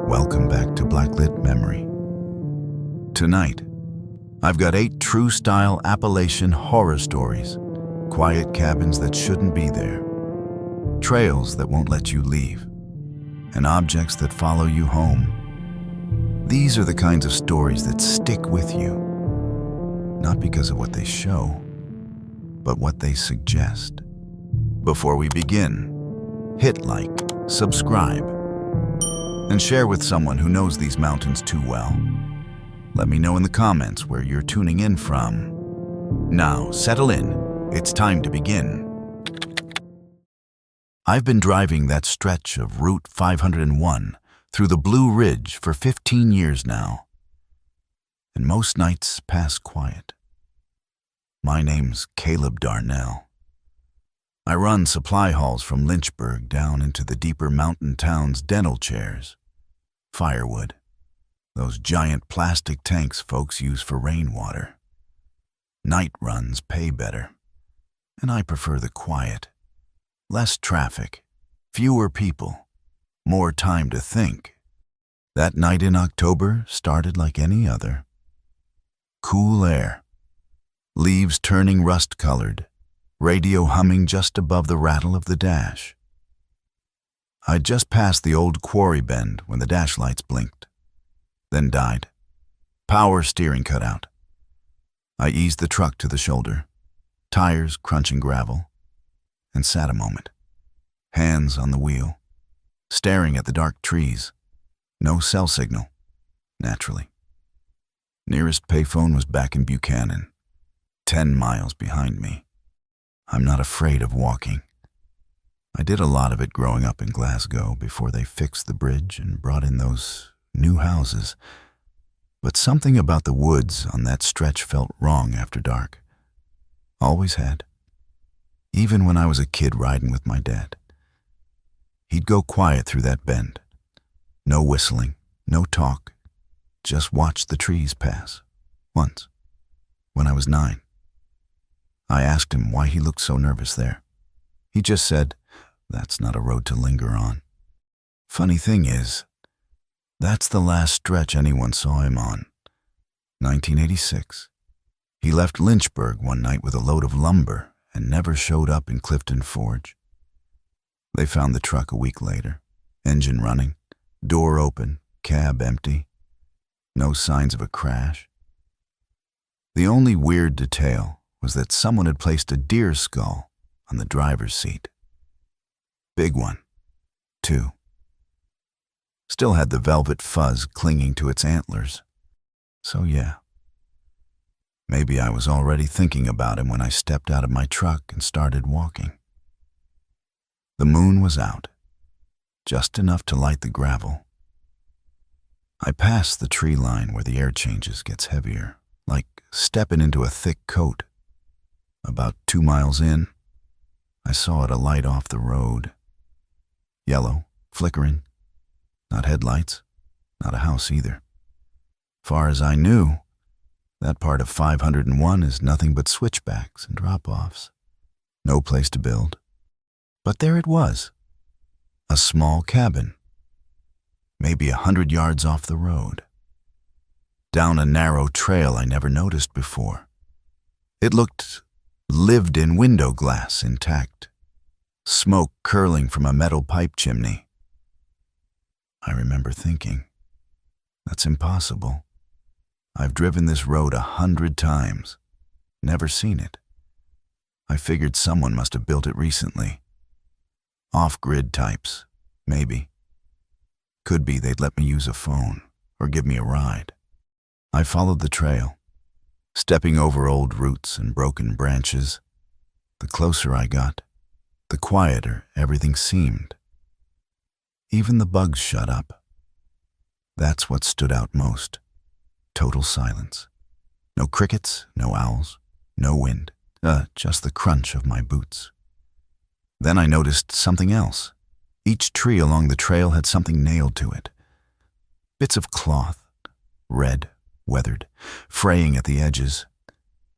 Welcome back to Blacklit Memory. Tonight, I've got 8 true-style Appalachian horror stories, quiet cabins that shouldn't be there, trails that won't let you leave, and objects that follow you home. These are the kinds of stories that stick with you, not because of what they show, but what they suggest. Before we begin, hit like, subscribe, and share with someone who knows these mountains too well. Let me know in the comments where you're tuning in from. Now, settle in. It's time to begin. I've been driving that stretch of Route 501 through the Blue Ridge for 15 years now, and most nights pass quiet. My name's Caleb Darnell. I run supply hauls from Lynchburg down into the deeper mountain towns' dental chairs, firewood, those giant plastic tanks folks use for rainwater. Night runs pay better, and I prefer the quiet. Less traffic, fewer people, more time to think. That night in October started like any other. Cool air, leaves turning rust-colored, radio humming just above the rattle of the dash. I'd just passed the old quarry bend when the dash lights blinked, then died. Power steering cut out. I eased the truck to the shoulder, tires crunching gravel, and sat a moment, hands on the wheel, staring at the dark trees. No cell signal, naturally. Nearest payphone was back in Buchanan, 10 miles behind me. I'm not afraid of walking. I did a lot of it growing up in Glasgow before they fixed the bridge and brought in those new houses. But something about the woods on that stretch felt wrong after dark. Always had. Even when I was a kid riding with my dad. He'd go quiet through that bend. No whistling, no talk. Just watch the trees pass. Once, when I was 9. I asked him why he looked so nervous there. He just said, "That's not a road to linger on." Funny thing is, that's the last stretch anyone saw him on. 1986. He left Lynchburg one night with a load of lumber and never showed up in Clifton Forge. They found the truck a week later, engine running, door open, cab empty. No signs of a crash. The only weird detail was that someone had placed a deer skull on the driver's seat. Big one, too. Still had the velvet fuzz clinging to its antlers. So yeah, maybe I was already thinking about him when I stepped out of my truck and started walking. The moon was out, just enough to light the gravel. I passed the tree line where the air changes, gets heavier, like stepping into a thick coat. About 2 miles in, I saw it alight off the road. Yellow, flickering. Not headlights, not a house either. Far as I knew, that part of 501 is nothing but switchbacks and drop-offs. No place to build. But there it was. A small cabin. Maybe 100 yards off the road. Down a narrow trail I never noticed before. It looked lived-in window glass intact, smoke curling from a metal pipe chimney. I remember thinking, that's impossible. I've driven this road 100 times, never seen it. I figured someone must have built it recently. Off-grid types, maybe. Could be they'd let me use a phone or give me a ride. I followed the trail, stepping over old roots and broken branches. The closer I got, the quieter everything seemed. Even the bugs shut up. That's what stood out most. Total silence. No crickets, no owls, no wind, just the crunch of my boots. Then I noticed something else. Each tree along the trail had something nailed to it. Bits of cloth, red, weathered, fraying at the edges.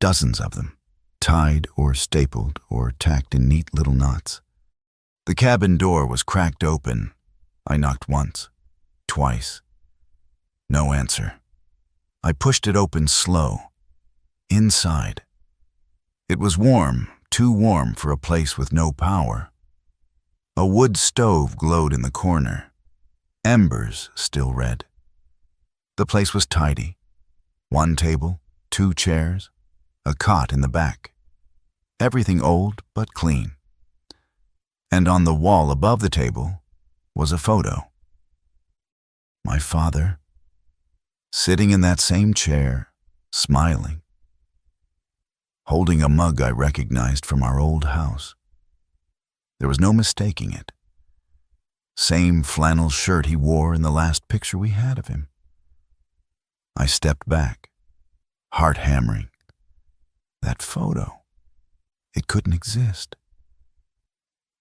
Dozens of them, tied or stapled or tacked in neat little knots. The cabin door was cracked open. I knocked once, twice. No answer. I pushed it open slow. Inside. It was warm, too warm for a place with no power. A wood stove glowed in the corner, embers still red. The place was tidy. 1 table, 2 chairs, a cot in the back. Everything old but clean. And on the wall above the table was a photo. My father, sitting in that same chair, smiling, holding a mug I recognized from our old house. There was no mistaking it. Same flannel shirt he wore in the last picture we had of him. I stepped back, heart hammering. That photo, it couldn't exist.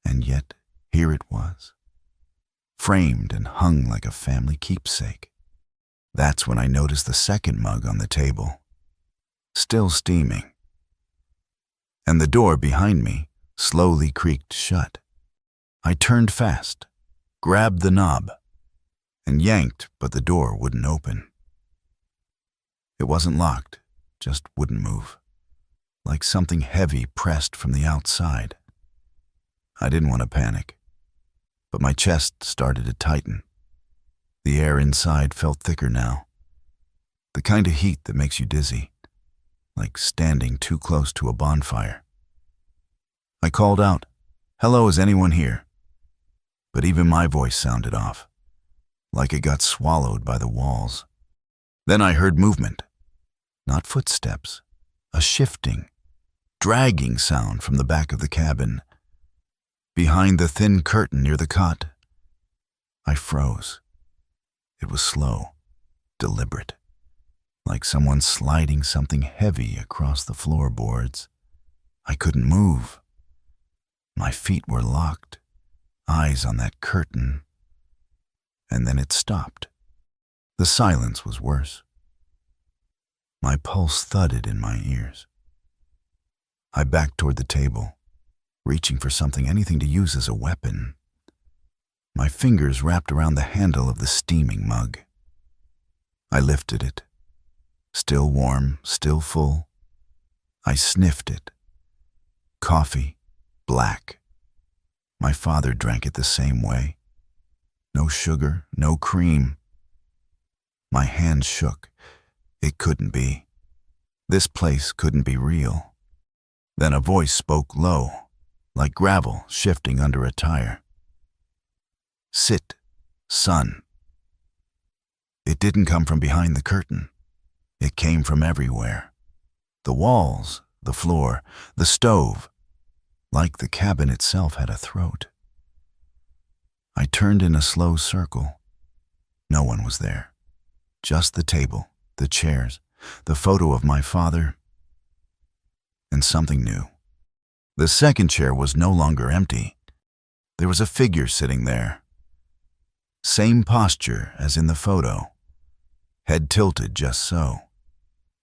And yet, here it was, framed and hung like a family keepsake. That's when I noticed the second mug on the table, still steaming. And the door behind me slowly creaked shut. I turned fast, grabbed the knob, and yanked, but the door wouldn't open. It wasn't locked, just wouldn't move, like something heavy pressed from the outside. I didn't want to panic, but my chest started to tighten. The air inside felt thicker now, the kind of heat that makes you dizzy, like standing too close to a bonfire. I called out, "Hello, is anyone here?" But even my voice sounded off, like it got swallowed by the walls. Then I heard movement. Not footsteps, a shifting, dragging sound from the back of the cabin. Behind the thin curtain near the cot, I froze. It was slow, deliberate, like someone sliding something heavy across the floorboards. I couldn't move. My feet were locked, eyes on that curtain. And then it stopped. The silence was worse. My pulse thudded in my ears. I backed toward the table, reaching for something, anything to use as a weapon. My fingers wrapped around the handle of the steaming mug. I lifted it. Still warm, still full. I sniffed it. Coffee, black. My father drank it the same way. No sugar, no cream. My hands shook. It couldn't be. This place couldn't be real. Then a voice spoke low, like gravel shifting under a tire. "Sit, son." It didn't come from behind the curtain. It came from everywhere. The walls, the floor, the stove, like the cabin itself had a throat. I turned in a slow circle. No one was there. Just the table, the chairs, the photo of my father, and something new. The second chair was no longer empty. There was a figure sitting there. Same posture as in the photo. Head tilted just so.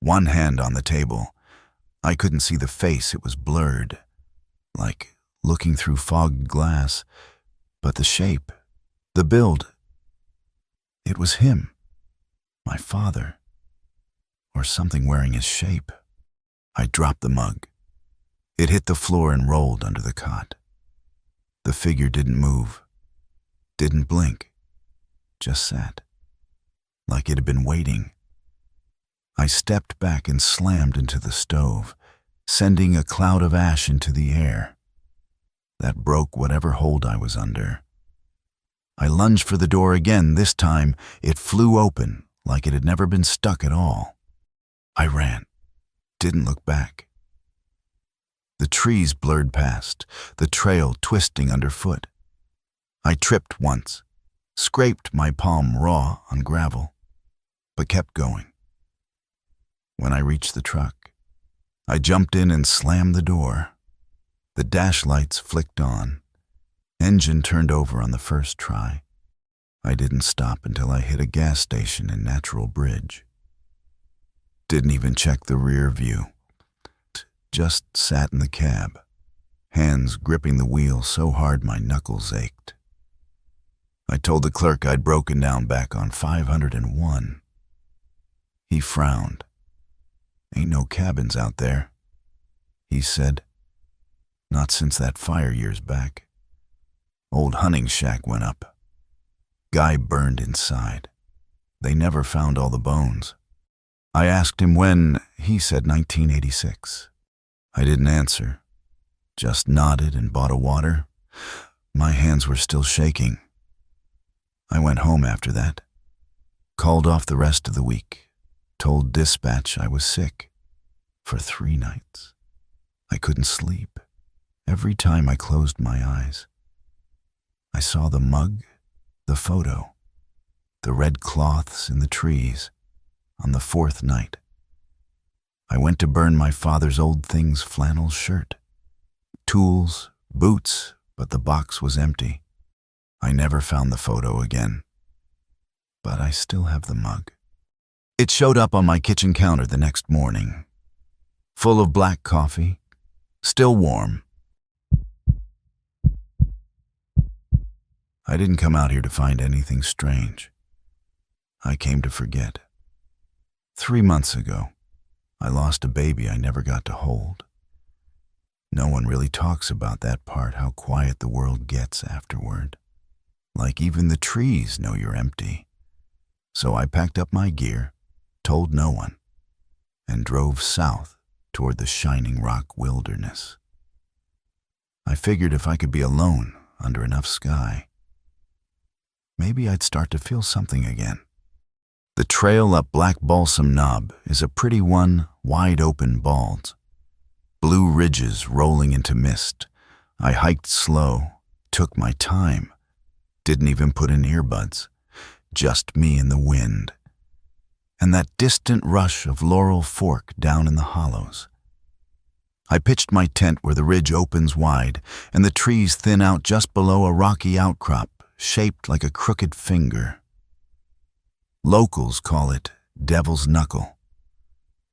One hand on the table. I couldn't see the face, it was blurred, like looking through fogged glass. But the shape, the build, it was him, my father, or something wearing his shape. I dropped the mug. It hit the floor and rolled under the cot. The figure didn't move, didn't blink, just sat, like it had been waiting. I stepped back and slammed into the stove, sending a cloud of ash into the air. That broke whatever hold I was under. I lunged for the door again. This time, it flew open like it had never been stuck at all. I ran, didn't look back. The trees blurred past, the trail twisting underfoot. I tripped once, scraped my palm raw on gravel, but kept going. When I reached the truck, I jumped in and slammed the door. The dash lights flicked on. Engine turned over on the first try. I didn't stop until I hit a gas station in Natural Bridge. Didn't even check the rear view. Just sat in the cab, hands gripping the wheel so hard my knuckles ached. I told the clerk I'd broken down back on 501. He frowned. "Ain't no cabins out there," he said. "Not since that fire years back. Old hunting shack went up. Guy burned inside. They never found all the bones." I asked him when. He said 1986. I didn't answer, just nodded and bought a water. My hands were still shaking. I went home after that, called off the rest of the week, told dispatch I was sick for 3 nights. I couldn't sleep. Every time I closed my eyes, I saw the mug, the photo, the red cloths in the trees. On the 4th night, I went to burn my father's old things flannel shirt, tools, boots, but the box was empty. I never found the photo again, but I still have the mug. It showed up on my kitchen counter the next morning, full of black coffee, still warm. I didn't come out here to find anything strange. I came to forget. 3 months ago, I lost a baby I never got to hold. No one really talks about that part, how quiet the world gets afterward. Like even the trees know you're empty. So I packed up my gear, told no one, and drove south toward the shining rock wilderness. I figured if I could be alone under enough sky, maybe I'd start to feel something again. The trail up Black Balsam Knob is a pretty one, wide open balds. Blue ridges rolling into mist. I hiked slow, took my time, didn't even put in earbuds, just me and the wind. And that distant rush of Laurel Fork down in the hollows. I pitched my tent where the ridge opens wide and the trees thin out just below a rocky outcrop shaped like a crooked finger. Locals call it Devil's Knuckle.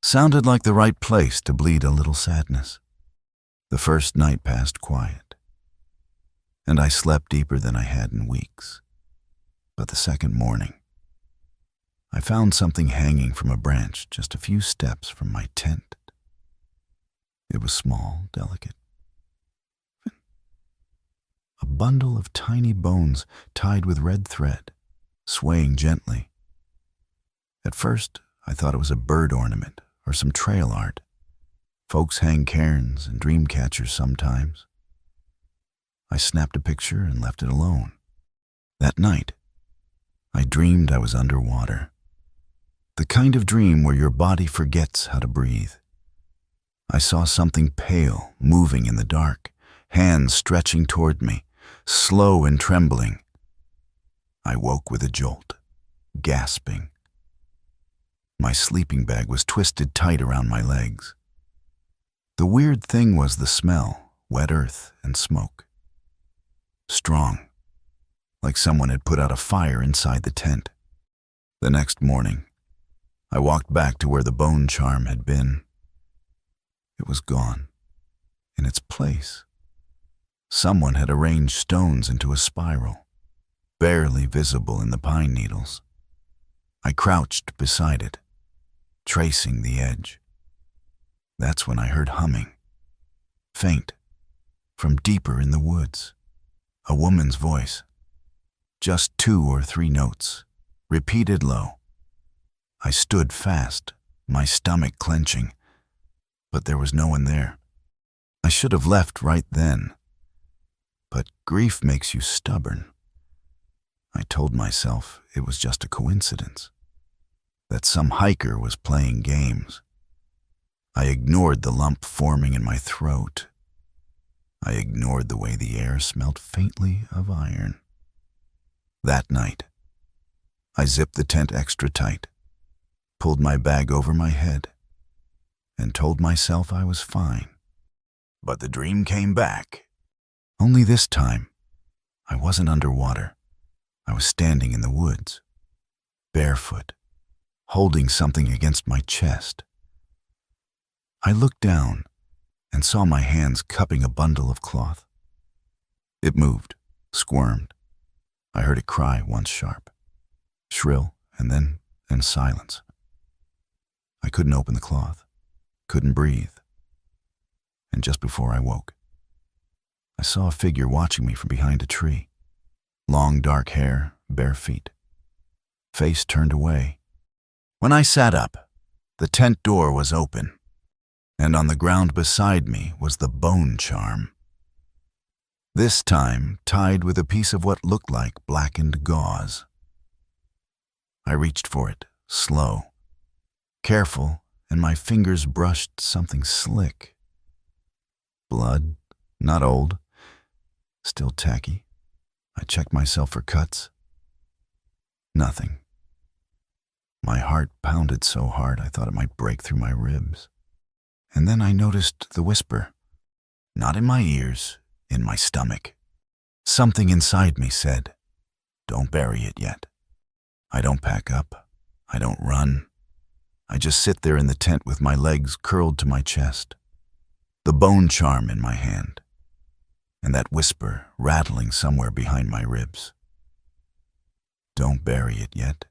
Sounded like the right place to bleed a little sadness. The first night passed quiet, and I slept deeper than I had in weeks. But the second morning, I found something hanging from a branch just a few steps from my tent. It was small, delicate. A bundle of tiny bones tied with red thread, swaying gently. At first, I thought it was a bird ornament or some trail art. Folks hang cairns and dream catchers sometimes. I snapped a picture and left it alone. That night, I dreamed I was underwater. The kind of dream where your body forgets how to breathe. I saw something pale moving in the dark, hands stretching toward me, slow and trembling. I woke with a jolt, gasping. My sleeping bag was twisted tight around my legs. The weird thing was the smell, wet earth and smoke. Strong, like someone had put out a fire inside the tent. The next morning, I walked back to where the bone charm had been. It was gone. In its place, someone had arranged stones into a spiral, barely visible in the pine needles. I crouched beside it, tracing the edge. That's when I heard humming, faint, from deeper in the woods. A woman's voice, just 2 or 3 notes, repeated low. I stood fast, my stomach clenching, but there was no one there. I should have left right then, but grief makes you stubborn. I told myself it was just a coincidence, that some hiker was playing games. I ignored the lump forming in my throat. I ignored the way the air smelled faintly of iron. That night, I zipped the tent extra tight, pulled my bag over my head, and told myself I was fine. But the dream came back. Only this time, I wasn't underwater. I was standing in the woods, barefoot, holding something against my chest. I looked down and saw my hands cupping a bundle of cloth. It moved, squirmed, I heard it cry once sharp, shrill, and then silence. I couldn't open the cloth, couldn't breathe. And just before I woke, I saw a figure watching me from behind a tree. Long dark hair, bare feet, face turned away. When I sat up, the tent door was open, and on the ground beside me was the bone charm. This time tied with a piece of what looked like blackened gauze. I reached for it, slow, careful, and my fingers brushed something slick. Blood, not old, still tacky. I checked myself for cuts. Nothing. My heart pounded so hard I thought it might break through my ribs. And then I noticed the whisper, not in my ears, in my stomach. Something inside me said, "Don't bury it yet." I don't pack up. I don't run. I just sit there in the tent with my legs curled to my chest, the bone charm in my hand, and that whisper rattling somewhere behind my ribs. Don't bury it yet.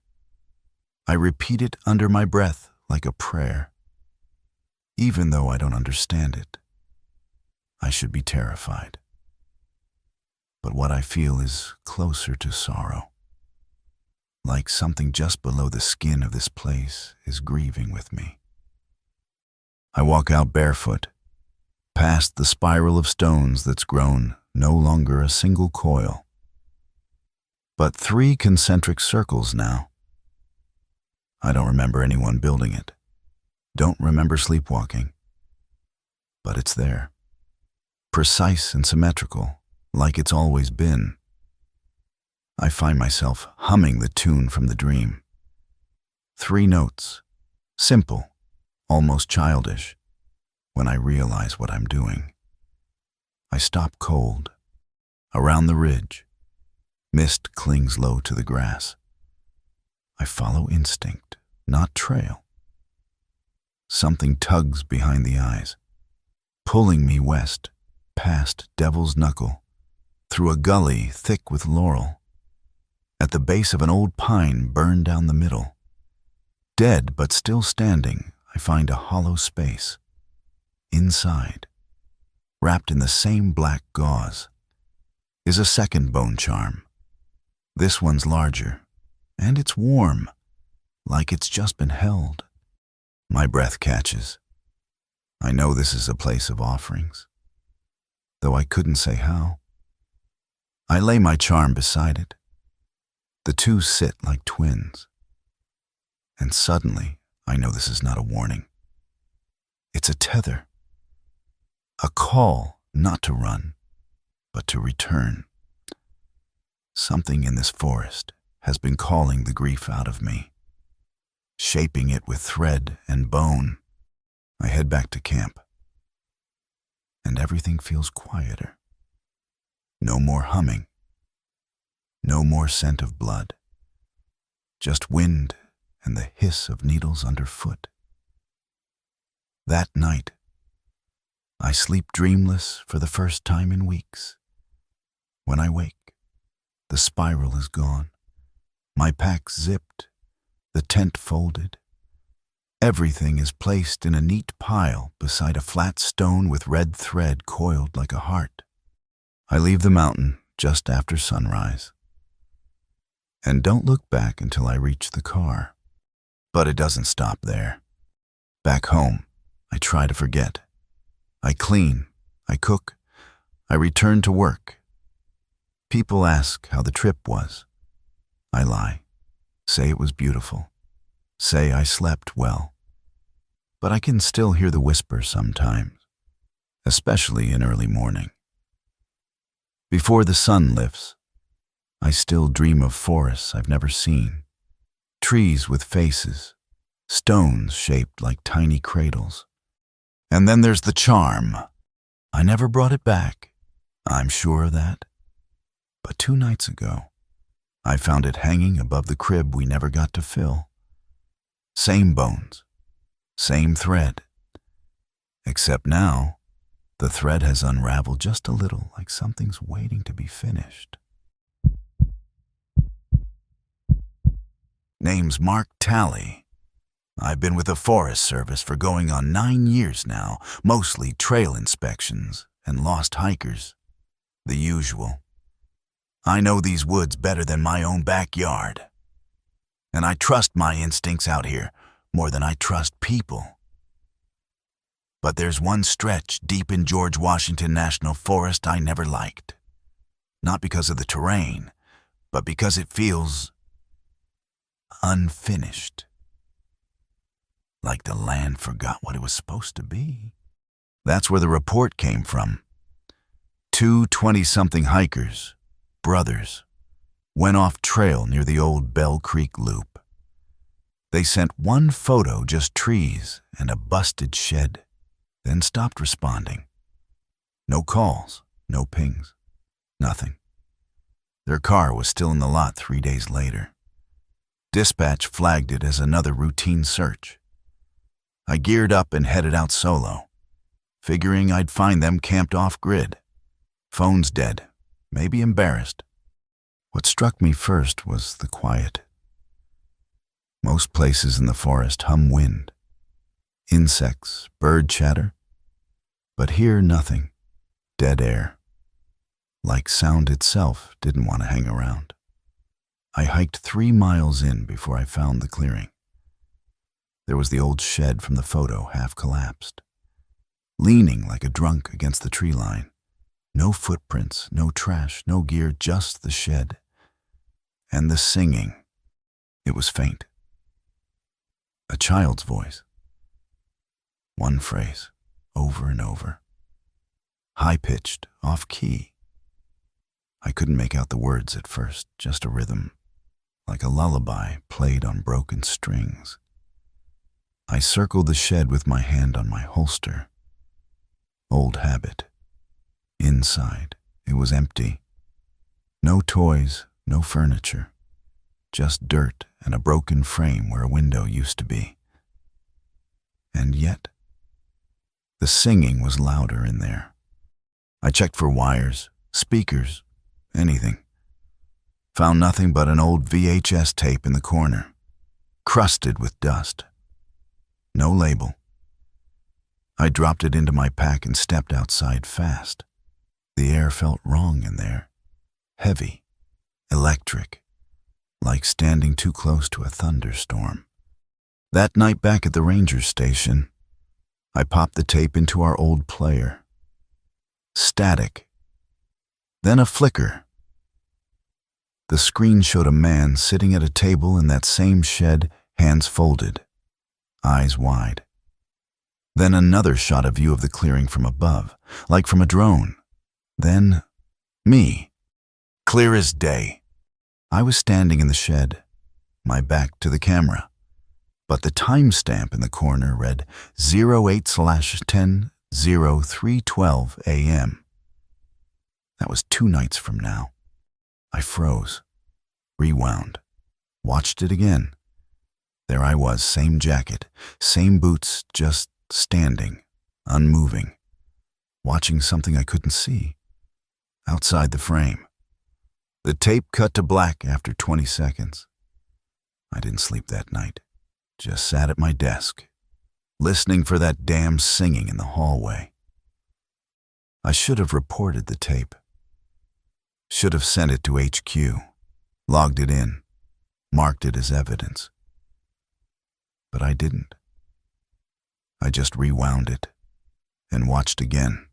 I repeat it under my breath like a prayer. Even though I don't understand it, I should be terrified. But what I feel is closer to sorrow, like something just below the skin of this place is grieving with me. I walk out barefoot, past the spiral of stones that's grown no longer a single coil, but 3 concentric circles now. I don't remember anyone building it, don't remember sleepwalking, but it's there, precise and symmetrical, like it's always been. I find myself humming the tune from the dream. 3 notes, simple, almost childish, when I realize what I'm doing. I stop cold. Around the ridge, mist clings low to the grass. I follow instinct, not trail. Something tugs behind the eyes, pulling me west, past Devil's Knuckle, through a gully thick with laurel. At the base of an old pine burned down the middle. Dead but still standing, I find a hollow space. Inside, wrapped in the same black gauze, is a second bone charm. This one's larger, and it's warm, like it's just been held. My breath catches. I know this is a place of offerings, though I couldn't say how. I lay my charm beside it. The 2 sit like twins. And suddenly, I know this is not a warning. It's a tether. A call not to run, but to return. Something in this forest has been calling the grief out of me, shaping it with thread and bone. I head back to camp, and everything feels quieter. No more humming, no more scent of blood, just wind and the hiss of needles underfoot. That night, I sleep dreamless for the first time in weeks. When I wake, the spiral is gone, my pack zipped, the tent folded. Everything is placed in a neat pile beside a flat stone with red thread coiled like a heart. I leave the mountain just after sunrise, and don't look back until I reach the car. But it doesn't stop there. Back home, I try to forget. I clean, I cook, I return to work. People ask how the trip was. I lie, say it was beautiful, say I slept well. But I can still hear the whisper sometimes, especially in early morning. Before the sun lifts, I still dream of forests I've never seen, trees with faces, stones shaped like tiny cradles. And then there's the charm. I never brought it back, I'm sure of that. But 2 nights ago, I found it hanging above the crib we never got to fill. Same bones, same thread. Except now, the thread has unraveled just a little, like something's waiting to be finished. name's Mark Talley. I've been with the Forest Service for going on 9 years now, mostly trail inspections and lost hikers. The usual. I know these woods better than my own backyard. And I trust my instincts out here more than I trust people. But there's one stretch deep in George Washington National Forest I never liked. Not because of the terrain, but because it feels unfinished. Like the land forgot what it was supposed to be. That's where the report came from. 2 20-something hikers, brothers, went off trail near the old Bell Creek Loop. They sent one photo, just trees and a busted shed, then stopped responding. No calls, no pings, nothing. Their car was still in the lot 3 days later. Dispatch flagged it as another routine search. I geared up and headed out solo, figuring I'd find them camped off-grid. Phone's dead, maybe embarrassed. What struck me first was the quiet. Most places in the forest hum wind, insects, bird chatter, but here nothing, dead air. Like sound itself didn't want to hang around. I hiked 3 miles in before I found the clearing. There was the old shed from the photo, half collapsed, leaning like a drunk against the tree line. No footprints, no trash, no gear, just the shed. And the singing. It was faint. A child's voice. One phrase, over and over. High-pitched, off-key. I couldn't make out the words at first, just a rhythm, like a lullaby played on broken strings. I circled the shed with my hand on my holster. Old habit. Inside, it was empty. No toys, no furniture. Just dirt and a broken frame where a window used to be. And yet, the singing was louder in there. I checked for wires, speakers, anything. Found nothing but an old VHS tape in the corner, crusted with dust. No label. I dropped it into my pack and stepped outside fast. The air felt wrong in there. Heavy, electric, like standing too close to a thunderstorm. That night back at the ranger station, I popped the tape into our old player. Static. Then a flicker. The screen showed a man sitting at a table in that same shed, hands folded, eyes wide. Then another shot of view of the clearing from above, like from a drone. Then, me, clear as day. I was standing in the shed, my back to the camera, but the timestamp in the corner read 08/10/0312 a.m. That was 2 nights from now. I froze, rewound, watched it again. There I was, same jacket, same boots, just standing, unmoving, watching something I couldn't see. Outside the frame. The tape cut to black after 20 seconds. I didn't sleep that night. Just sat at my desk, listening for that damn singing in the hallway. I should have reported the tape. Should have sent it to HQ, logged it in, marked it as evidence. But I didn't. I just rewound it and watched again.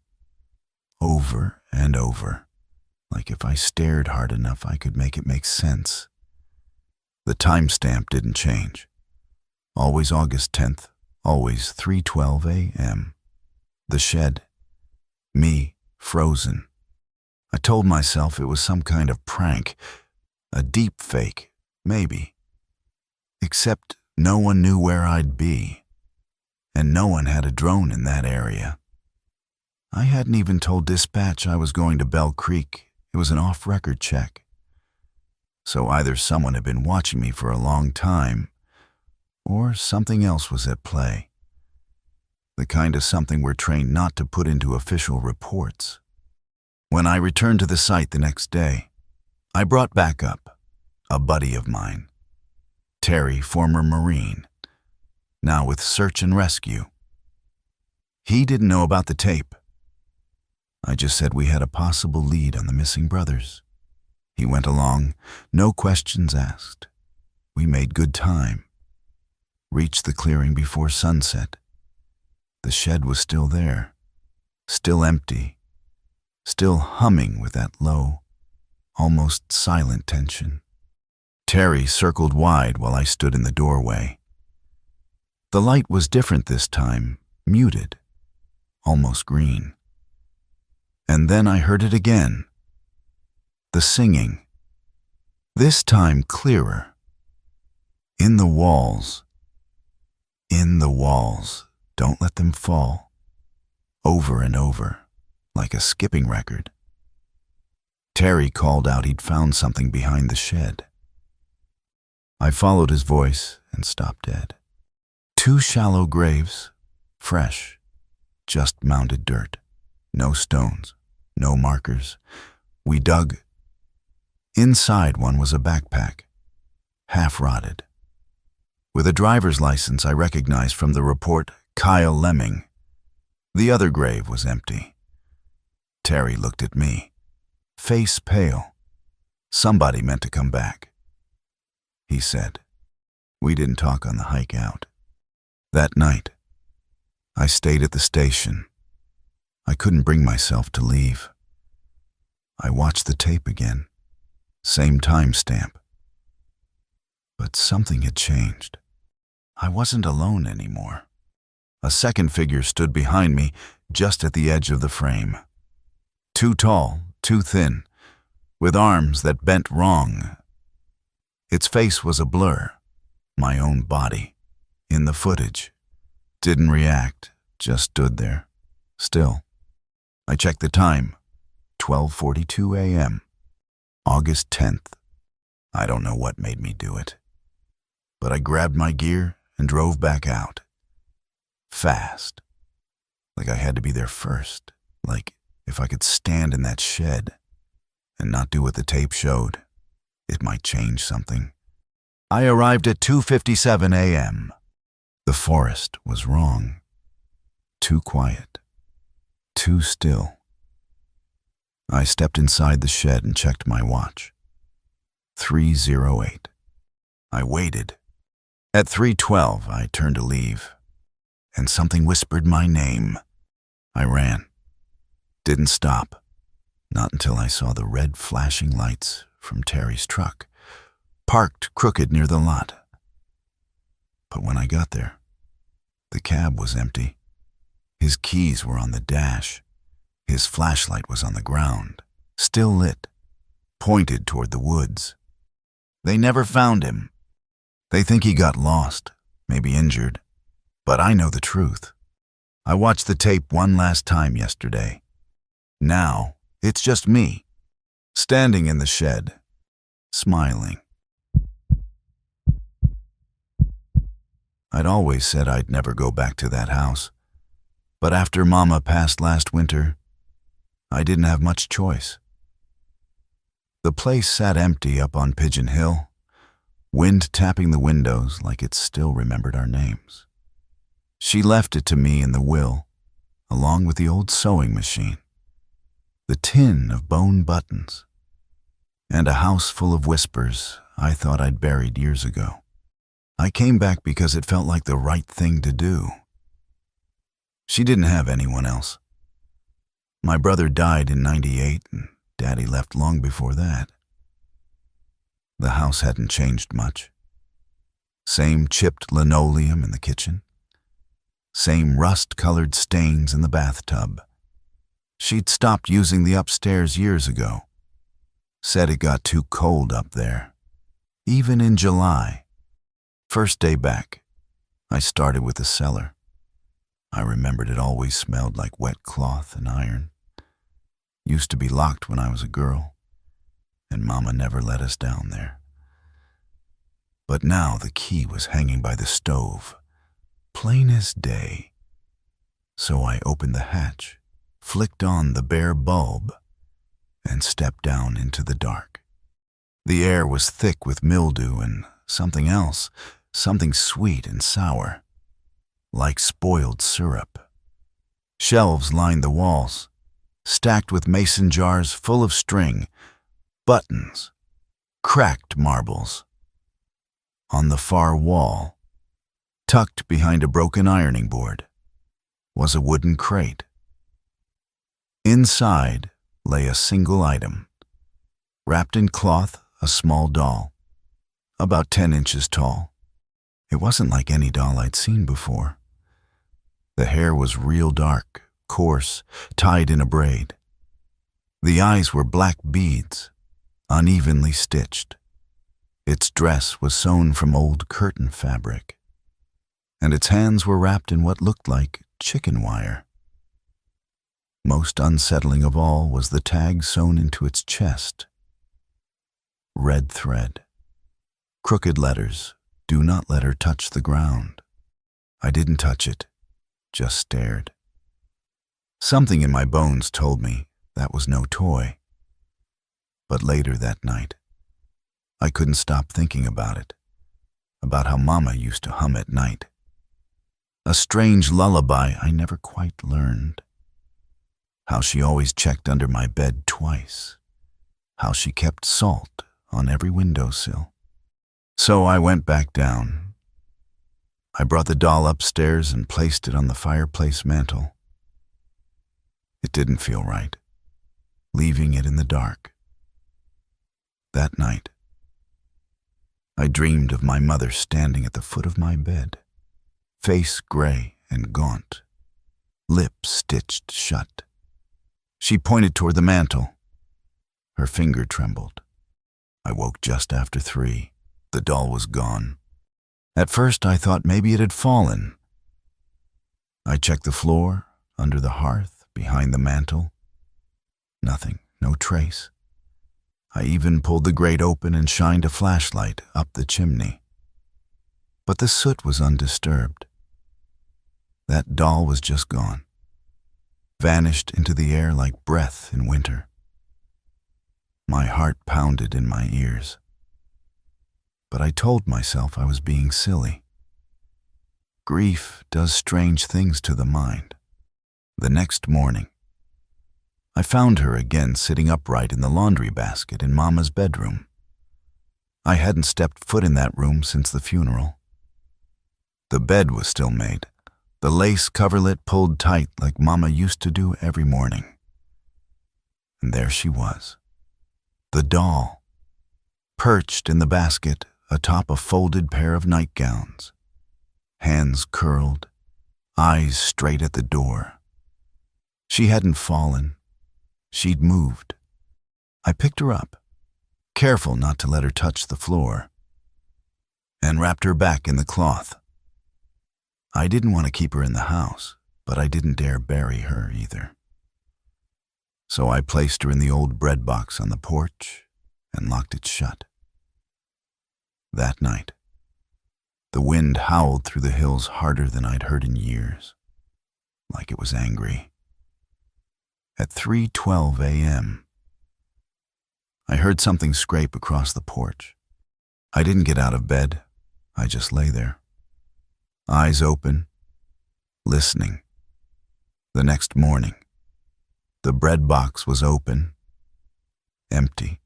Over and over, like if I stared hard enough I could make it make sense. The timestamp didn't change. Always August 10th, always 3:12 a.m. The shed. Me, frozen. I told myself it was some kind of prank, a deep fake, maybe. Except no one knew where I'd be, and no one had a drone in that area. I hadn't even told dispatch I was going to Bell Creek. It was an off-record check. So either someone had been watching me for a long time, or something else was at play. The kind of something we're trained not to put into official reports. When I returned to the site the next day, I brought backup, a buddy of mine. Terry, former Marine, now with search and rescue. He didn't know about the tape. I just said we had a possible lead on the missing brothers. He went along, no questions asked. We made good time. Reached the clearing before sunset. The shed was still there, still empty, still humming with that low, almost silent tension. Terry circled wide while I stood in the doorway. The light was different this time, muted, almost green. And then I heard it again. The singing. This time clearer. In the walls. In the walls. Don't let them fall. Over and over, like a skipping record. Terry called out he'd found something behind the shed. I followed his voice and stopped dead. 2 shallow graves, fresh, just mounded dirt. No stones, no markers. We dug. Inside one was a backpack, half rotted. With a driver's license I recognized from the report Kyle Lemming. The other grave was empty. Terry looked at me, face pale. Somebody meant to come back. He said. We didn't talk on the hike out. That night, I stayed at the station. I couldn't bring myself to leave. I watched the tape again, same timestamp. But something had changed. I wasn't alone anymore. A second figure stood behind me, just at the edge of the frame. Too tall, too thin, with arms that bent wrong. Its face was a blur, my own body, in the footage. Didn't react, just stood there, still. I checked the time, 12:42 a.m., August 10th. I don't know what made me do it, but I grabbed my gear and drove back out. Fast, like I had to be there first, like if I could stand in that shed and not do what the tape showed, it might change something. I arrived at 2:57 a.m. The forest was wrong. Too quiet. Too still. I stepped inside the shed and checked my watch. 3:08. I waited. At 3:12, I turned to leave, and something whispered my name. I ran. Didn't stop. Not until I saw the red flashing lights from Terry's truck, parked crooked near the lot. But when I got there, the cab was empty. His keys were on the dash. His flashlight was on the ground, still lit, pointed toward the woods. They never found him. They think he got lost, maybe injured. But I know the truth. I watched the tape one last time yesterday. Now, it's just me, standing in the shed, smiling. I'd always said I'd never go back to that house. But after Mama passed last winter, I didn't have much choice. The place sat empty up on Pigeon Hill, wind tapping the windows like it still remembered our names. She left it to me in the will, along with the old sewing machine, the tin of bone buttons, and a house full of whispers I thought I'd buried years ago. I came back because it felt like the right thing to do. She didn't have anyone else. My brother died in '98, and Daddy left long before that. The house hadn't changed much. Same chipped linoleum in the kitchen. Same rust-colored stains in the bathtub. She'd stopped using the upstairs years ago. Said it got too cold up there. Even in July. First day back, I started with the cellar. I remembered it always smelled like wet cloth and iron. Used to be locked when I was a girl, and Mama never let us down there. But now the key was hanging by the stove, plain as day. So I opened the hatch, flicked on the bare bulb, and stepped down into the dark. The air was thick with mildew and something else, something sweet and sour, like spoiled syrup. Shelves lined the walls, stacked with mason jars full of string, buttons, cracked marbles. On the far wall, tucked behind a broken ironing board, was a wooden crate. Inside lay a single item, wrapped in cloth, a small doll, about 10 inches tall. It wasn't like any doll I'd seen before. The hair was real dark, coarse, tied in a braid. The eyes were black beads, unevenly stitched. Its dress was sewn from old curtain fabric, and its hands were wrapped in what looked like chicken wire. Most unsettling of all was the tag sewn into its chest. Red thread. Crooked letters, "Do not let her touch the ground." I didn't touch it, just stared. Something in my bones told me that was no toy. But later that night, I couldn't stop thinking about it, about how Mama used to hum at night. A strange lullaby I never quite learned. How she always checked under my bed twice. How she kept salt on every windowsill. So I went back down. I brought the doll upstairs and placed it on the fireplace mantel. It didn't feel right, leaving it in the dark. That night, I dreamed of my mother standing at the foot of my bed, face gray and gaunt, lips stitched shut. She pointed toward the mantel. Her finger trembled. I woke just after 3. The doll was gone. At first I thought maybe it had fallen. I checked the floor, under the hearth, behind the mantel. Nothing, no trace. I even pulled the grate open and shined a flashlight up the chimney. But the soot was undisturbed. That doll was just gone, vanished into the air like breath in winter. My heart pounded in my ears. But I told myself I was being silly. Grief does strange things to the mind. The next morning, I found her again sitting upright in the laundry basket in Mama's bedroom. I hadn't stepped foot in that room since the funeral. The bed was still made, the lace coverlet pulled tight like Mama used to do every morning. And there she was, the doll, perched in the basket atop a folded pair of nightgowns, hands curled, eyes straight at the door. She hadn't fallen. She'd moved. I picked her up, careful not to let her touch the floor, and wrapped her back in the cloth. I didn't want to keep her in the house, but I didn't dare bury her either. So I placed her in the old bread box on the porch and locked it shut. That night, the wind howled through the hills harder than I'd heard in years, like it was angry. At 3:12 a.m., I heard something scrape across the porch. I didn't get out of bed. I just lay there, eyes open, listening. The next morning, the bread box was open, empty.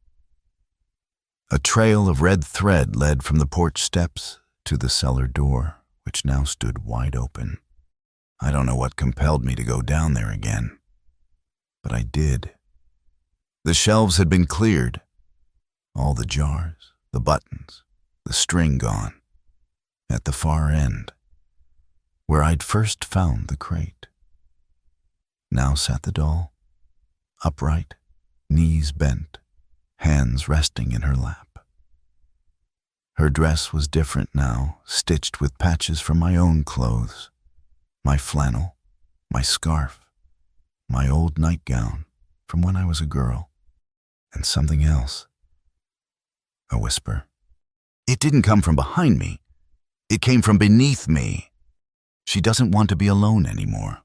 A trail of red thread led from the porch steps to the cellar door, which now stood wide open. I don't know what compelled me to go down there again, but I did. The shelves had been cleared, all the jars, the buttons, the string gone. At the far end, where I'd first found the crate, now sat the doll, upright, knees bent, hands resting in her lap. Her dress was different now, stitched with patches from my own clothes, my flannel, my scarf, my old nightgown from when I was a girl, and something else. A whisper. It didn't come from behind me. It came from beneath me. She doesn't want to be alone anymore.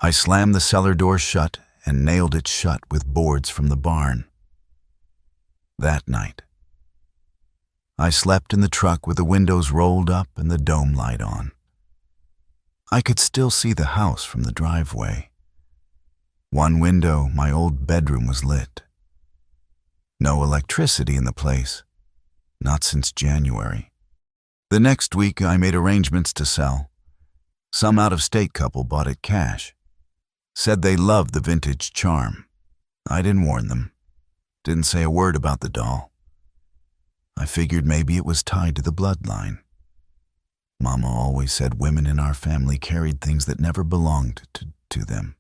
I slammed the cellar door shut and nailed it shut with boards from the barn. That night, I slept in the truck with the windows rolled up and the dome light on. I could still see the house from the driveway. One window, my old bedroom, was lit. No electricity in the place, not since January. The next week, I made arrangements to sell. Some out-of-state couple bought it cash. Said they loved the vintage charm. I didn't warn them. Didn't say a word about the doll. I figured maybe it was tied to the bloodline. Mama always said women in our family carried things that never belonged to them.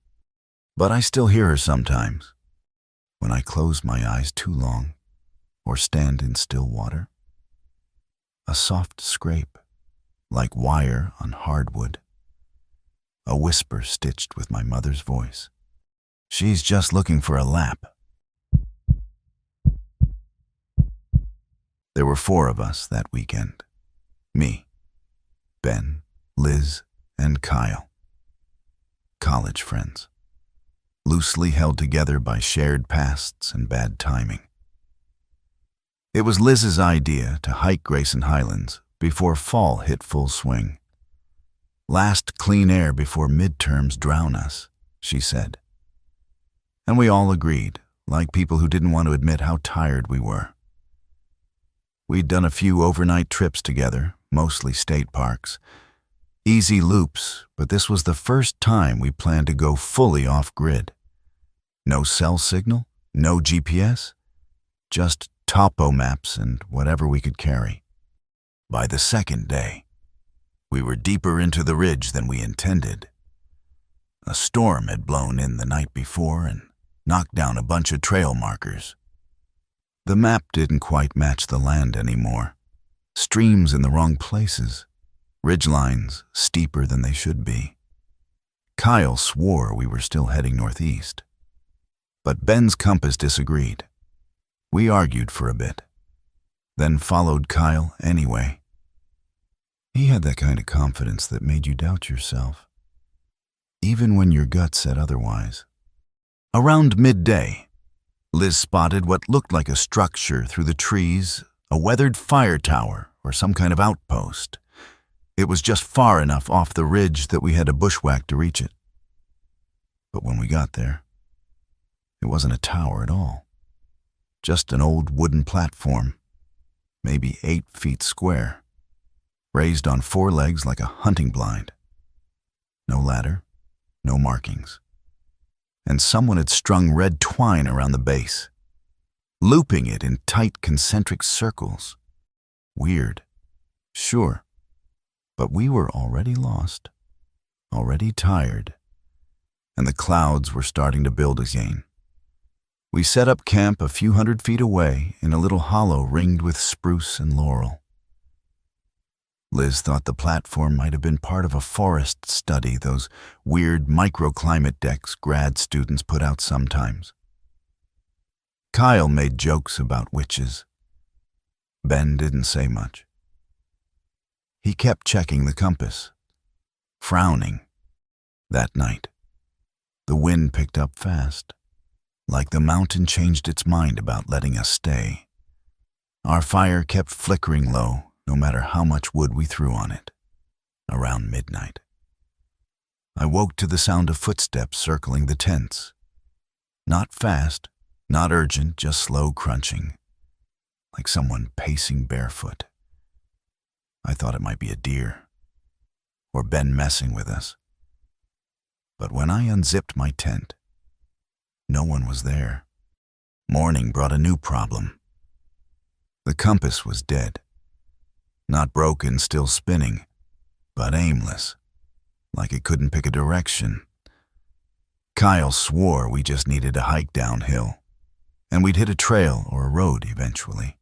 But I still hear her sometimes, when I close my eyes too long or stand in still water. A soft scrape, like wire on hardwood. A whisper stitched with my mother's voice. She's just looking for a lap. There were 4 of us that weekend. Me, Ben, Liz, and Kyle. College friends, loosely held together by shared pasts and bad timing. It was Liz's idea to hike Grayson Highlands before fall hit full swing. Last clean air before midterms drown us, she said. And we all agreed, like people who didn't want to admit how tired we were. We'd done a few overnight trips together, mostly state parks. Easy loops, but this was the first time we planned to go fully off-grid. No cell signal, no GPS, just topo maps and whatever we could carry. By the second day, we were deeper into the ridge than we intended. A storm had blown in the night before and knocked down a bunch of trail markers. The map didn't quite match the land anymore. Streams in the wrong places, ridgelines steeper than they should be. Kyle swore we were still heading northeast. But Ben's compass disagreed. We argued for a bit, then followed Kyle anyway. He had that kind of confidence that made you doubt yourself, even when your gut said otherwise. Around midday, Liz spotted what looked like a structure through the trees, a weathered fire tower or some kind of outpost. It was just far enough off the ridge that we had to bushwhack to reach it. But when we got there, it wasn't a tower at all. Just an old wooden platform, maybe 8 feet square, raised on 4 legs like a hunting blind. No ladder, no markings. And someone had strung red twine around the base, looping it in tight concentric circles. Weird, sure, but we were already lost, already tired, and the clouds were starting to build again. We set up camp a few hundred feet away in a little hollow ringed with spruce and laurel. Liz thought the platform might have been part of a forest study, those weird microclimate decks grad students put out sometimes. Kyle made jokes about witches. Ben didn't say much. He kept checking the compass, frowning. That night, the wind picked up fast, like the mountain changed its mind about letting us stay. Our fire kept flickering low, no matter how much wood we threw on it. Around midnight, I woke to the sound of footsteps circling the tents. Not fast, not urgent, just slow crunching, like someone pacing barefoot. I thought it might be a deer, or Ben messing with us. But when I unzipped my tent, no one was there. Morning brought a new problem. The compass was dead. Not broken, still spinning, but aimless, like it couldn't pick a direction. Kyle swore we just needed a hike downhill, and we'd hit a trail or a road eventually.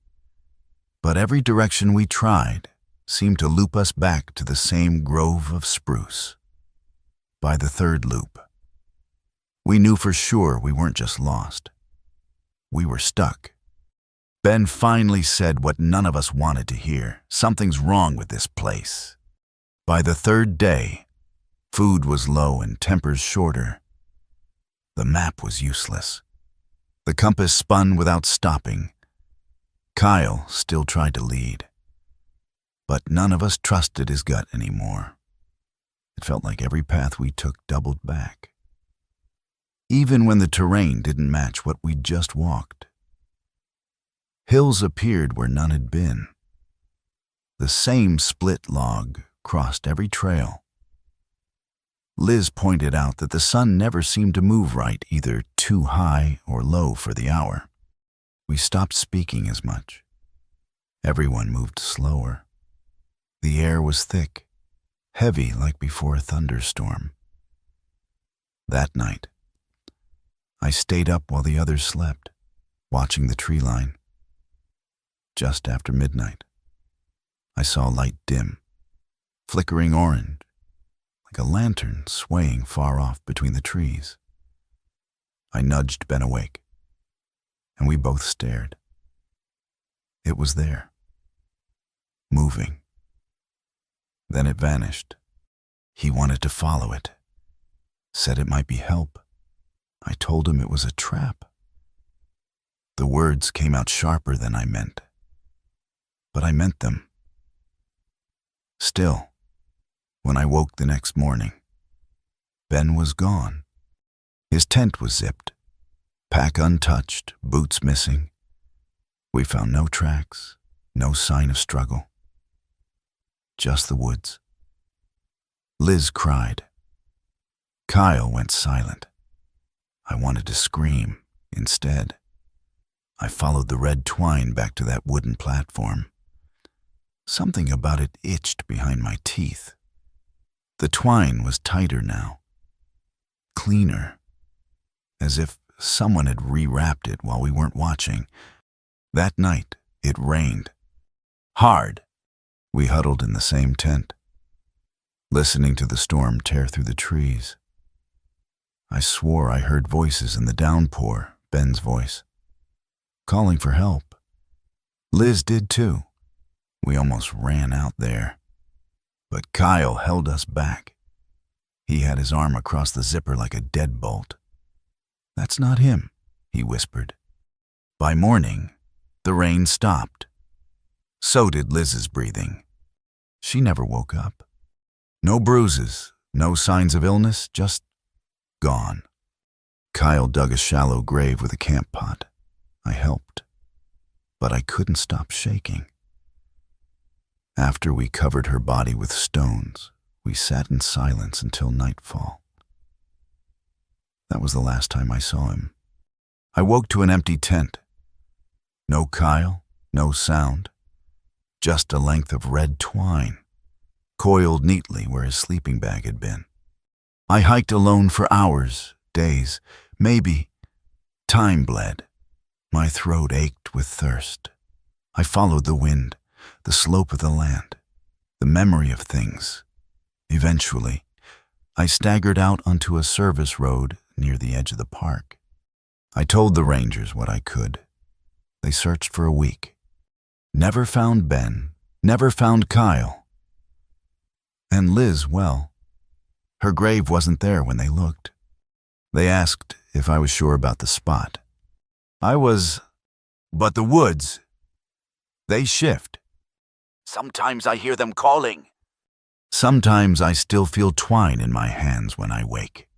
But every direction we tried seemed to loop us back to the same grove of spruce. By the 3rd loop, we knew for sure we weren't just lost. We were stuck. Ben finally said what none of us wanted to hear. Something's wrong with this place. By the 3rd day, food was low and tempers shorter. The map was useless. The compass spun without stopping. Kyle still tried to lead, but none of us trusted his gut anymore. It felt like every path we took doubled back, even when the terrain didn't match what we'd just walked. Hills appeared where none had been. The same split log crossed every trail. Liz pointed out that the sun never seemed to move right, either too high or low for the hour. We stopped speaking as much. Everyone moved slower. The air was thick, heavy like before a thunderstorm. That night, I stayed up while the others slept, watching the tree line. Just after midnight, I saw a light dim, flickering orange, like a lantern swaying far off between the trees. I nudged Ben awake, and we both stared. It was there, moving. Then it vanished. He wanted to follow it, said it might be help. I told him it was a trap. The words came out sharper than I meant, but I meant them. Still, when I woke the next morning, Ben was gone. His tent was zipped, pack untouched, boots missing. We found no tracks, no sign of struggle. Just the woods. Liz cried. Kyle went silent. I wanted to scream. Instead, I followed the red twine back to that wooden platform. Something about it itched behind my teeth. The twine was tighter now, cleaner, as if someone had rewrapped it while we weren't watching. That night, it rained. Hard. We huddled in the same tent, listening to the storm tear through the trees. I swore I heard voices in the downpour, Ben's voice, calling for help. Liz did too. We almost ran out there, but Kyle held us back. He had his arm across the zipper like a deadbolt. "That's not him," he whispered. By morning, the rain stopped. So did Liz's breathing. She never woke up. No bruises, no signs of illness, just gone. Kyle dug a shallow grave with a camp pot. I helped, but I couldn't stop shaking. After we covered her body with stones, we sat in silence until nightfall. That was the last time I saw him. I woke to an empty tent. No Kyle, no sound. Just a length of red twine, coiled neatly where his sleeping bag had been. I hiked alone for hours, days, maybe. Time bled. My throat ached with thirst. I followed the wind, the slope of the land, the memory of things. Eventually, I staggered out onto a service road near the edge of the park. I told the rangers what I could. They searched for a week. Never found Ben, never found Kyle. And Liz, well, her grave wasn't there when they looked. They asked if I was sure about the spot. I was, but the woods, they shift. Sometimes I hear them calling. Sometimes I still feel twine in my hands when I wake.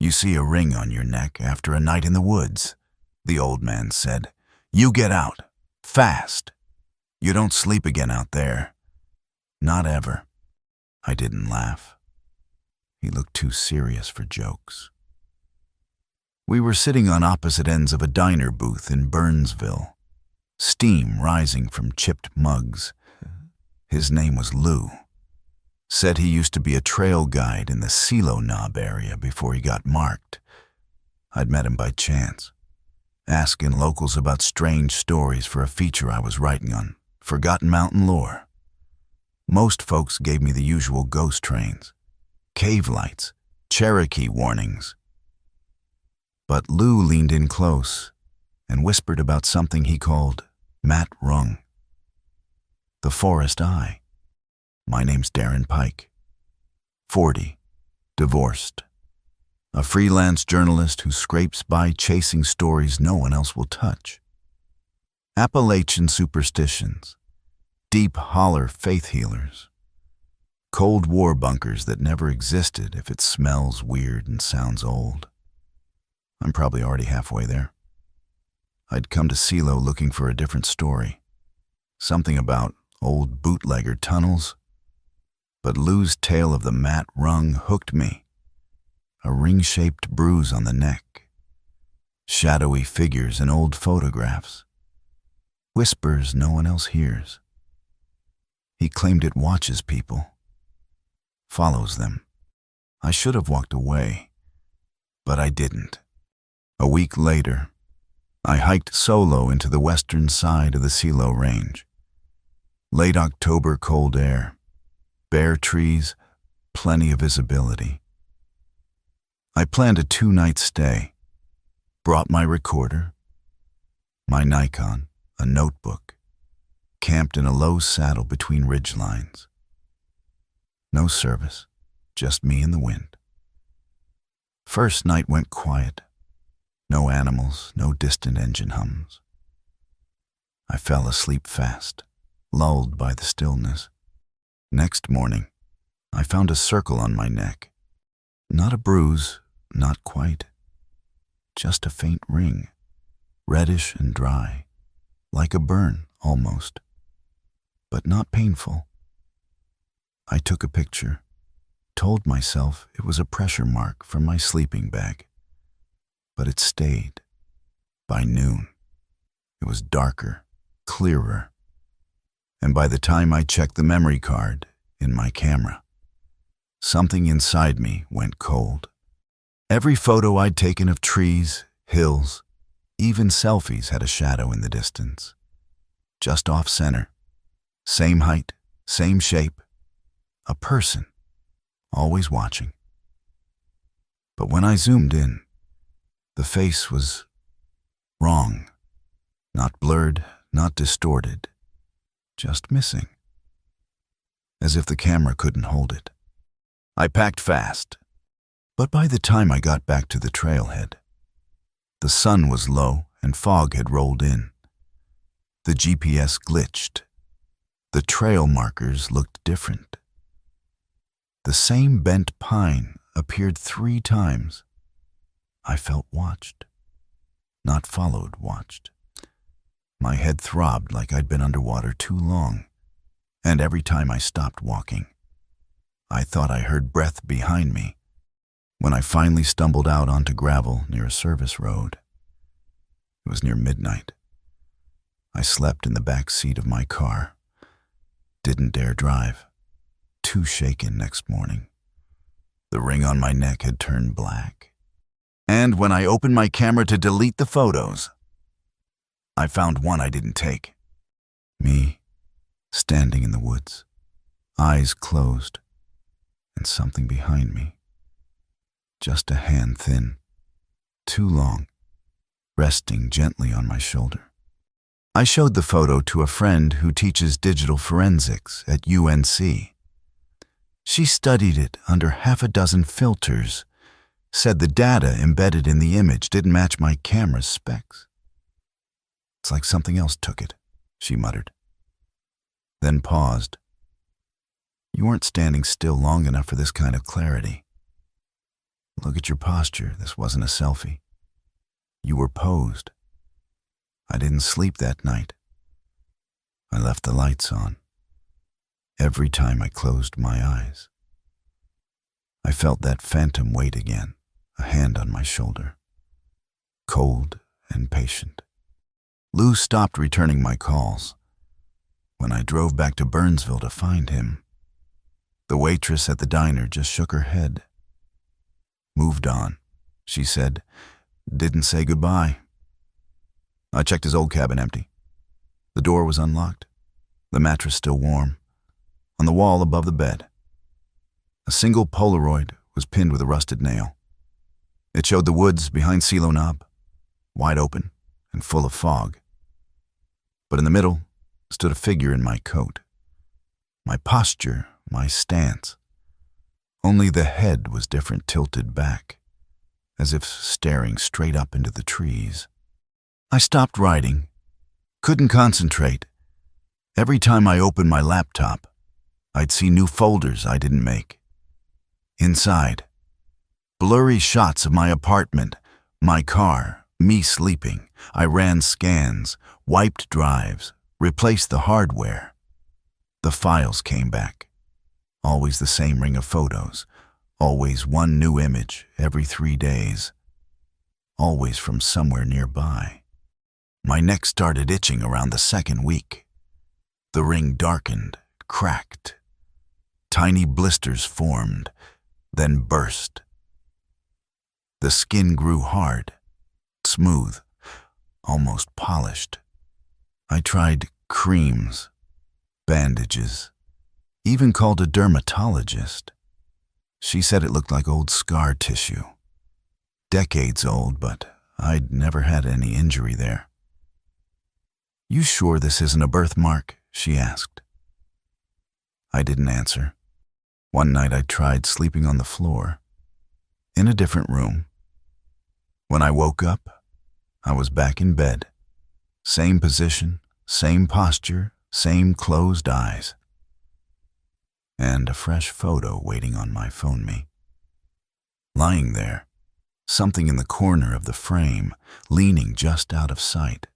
You see a ring on your neck after a night in the woods, the old man said. You get out, fast. You don't sleep again out there. Not ever. I didn't laugh. He looked too serious for jokes. We were sitting on opposite ends of a diner booth in Burnsville, steam rising from chipped mugs. His name was Lou. Said he used to be a trail guide in the Silo Knob area before he got marked. I'd met him by chance, asking locals about strange stories for a feature I was writing on forgotten mountain lore. Most folks gave me the usual ghost trains, cave lights, Cherokee warnings. But Lou leaned in close and whispered about something he called Matt Rung. The Forest Eye. My name's Darren Pike. 40, divorced. a freelance journalist who scrapes by chasing stories no one else will touch. Appalachian superstitions, deep holler faith healers, Cold War bunkers that never existed if it smells weird and sounds old. I'm probably already halfway there. I'd come to CeeLo looking for a different story, something about old bootlegger tunnels, but Lou's tale of the mat rung hooked me. A ring-shaped bruise on the neck, shadowy figures in old photographs, whispers no one else hears. He claimed it watches people, follows them. I should have walked away, but I didn't. A week later, I hiked solo into the western side of the CeeLo Range. Late October cold air, bare trees, plenty of visibility. I planned a 2-night stay, brought my recorder, my Nikon, a notebook, camped in a low saddle between ridge lines. No service, just me and the wind. First night went quiet. No animals, no distant engine hums. I fell asleep fast, lulled by the stillness. Next morning, I found a circle on my neck. Not a bruise, not quite. Just a faint ring, reddish and dry, like a burn almost, but not painful. I took a picture, told myself it was a pressure mark from my sleeping bag. But it stayed. By noon, it was darker, clearer, and by the time I checked the memory card in my camera, something inside me went cold. Every photo I'd taken of trees, hills, even selfies had a shadow in the distance. Just off center, same height, same shape, a person, always watching. But when I zoomed in, the face was wrong, not blurred, not distorted, just missing, as if the camera couldn't hold it. I packed fast, but by the time I got back to the trailhead, the sun was low and fog had rolled in. The GPS glitched. The trail markers looked different. The same bent pine appeared 3 times. I felt watched, not followed, watched. My head throbbed like I'd been underwater too long, and every time I stopped walking, I thought I heard breath behind me. When I finally stumbled out onto gravel near a service road, it was near midnight. I slept in the back seat of my car, didn't dare drive, too shaken next morning. The ring on my neck had turned black. And when I opened my camera to delete the photos, I found one I didn't take. Me, standing in the woods, eyes closed, and something behind me. Just a hand thin, too long, resting gently on my shoulder. I showed the photo to a friend who teaches digital forensics at UNC. She studied it under 6 filters, said the data embedded in the image didn't match my camera's specs. It's like something else took it, she muttered. Then paused. You weren't standing still long enough for this kind of clarity. Look at your posture. This wasn't a selfie. You were posed. I didn't sleep that night. I left the lights on. Every time I closed my eyes, I felt that phantom weight again, a hand on my shoulder. Cold and patient. Lou stopped returning my calls. When I drove back to Burnsville to find him, the waitress at the diner just shook her head. Moved on, she said. Didn't say goodbye. I checked his old cabin empty. The door was unlocked. The mattress still warm. On the wall above the bed, a single Polaroid was pinned with a rusted nail. It showed the woods behind CeeLo Knob, wide open and full of fog. But in the middle stood a figure in my coat. My posture, my stance. Only the head was different, tilted back. as if staring straight up into the trees. I stopped writing, couldn't concentrate. Every time I opened my laptop, I'd see new folders I didn't make. Inside, blurry shots of my apartment, my car, me sleeping. I ran scans, wiped drives, replaced the hardware. The files came back. Always the same ring of photos. Always one new image every 3 days. Always from somewhere nearby. My neck started itching around the second week. The ring darkened, cracked. Tiny blisters formed, then burst. The skin grew hard, smooth, almost polished. I tried creams, bandages, even called a dermatologist. She said it looked like old scar tissue. Decades old, but I'd never had any injury there. "You sure this isn't a birthmark?" she asked. I didn't answer. One night I tried sleeping on the floor, in a different room. When I woke up, I was back in bed. Same position, same posture, same closed eyes. And a fresh photo waiting on my phone me. Lying there, something in the corner of the frame, leaning just out of sight.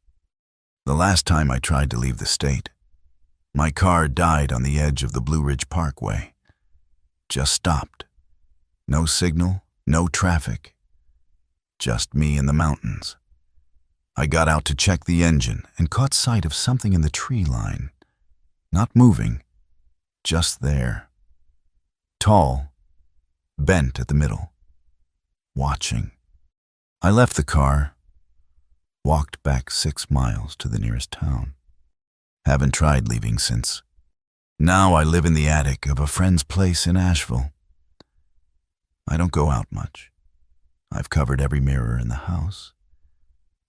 The last time I tried to leave the state, my car died on the edge of the Blue Ridge Parkway. Just stopped. No signal, no traffic. Just me in the mountains. I got out to check the engine and caught sight of something in the tree line. Not moving, just there. Tall, bent at the middle. Watching. I left the car, walked back 6 miles to the nearest town. Haven't tried leaving since. Now I live in the attic of a friend's place in Asheville. I don't go out much. I've covered every mirror in the house.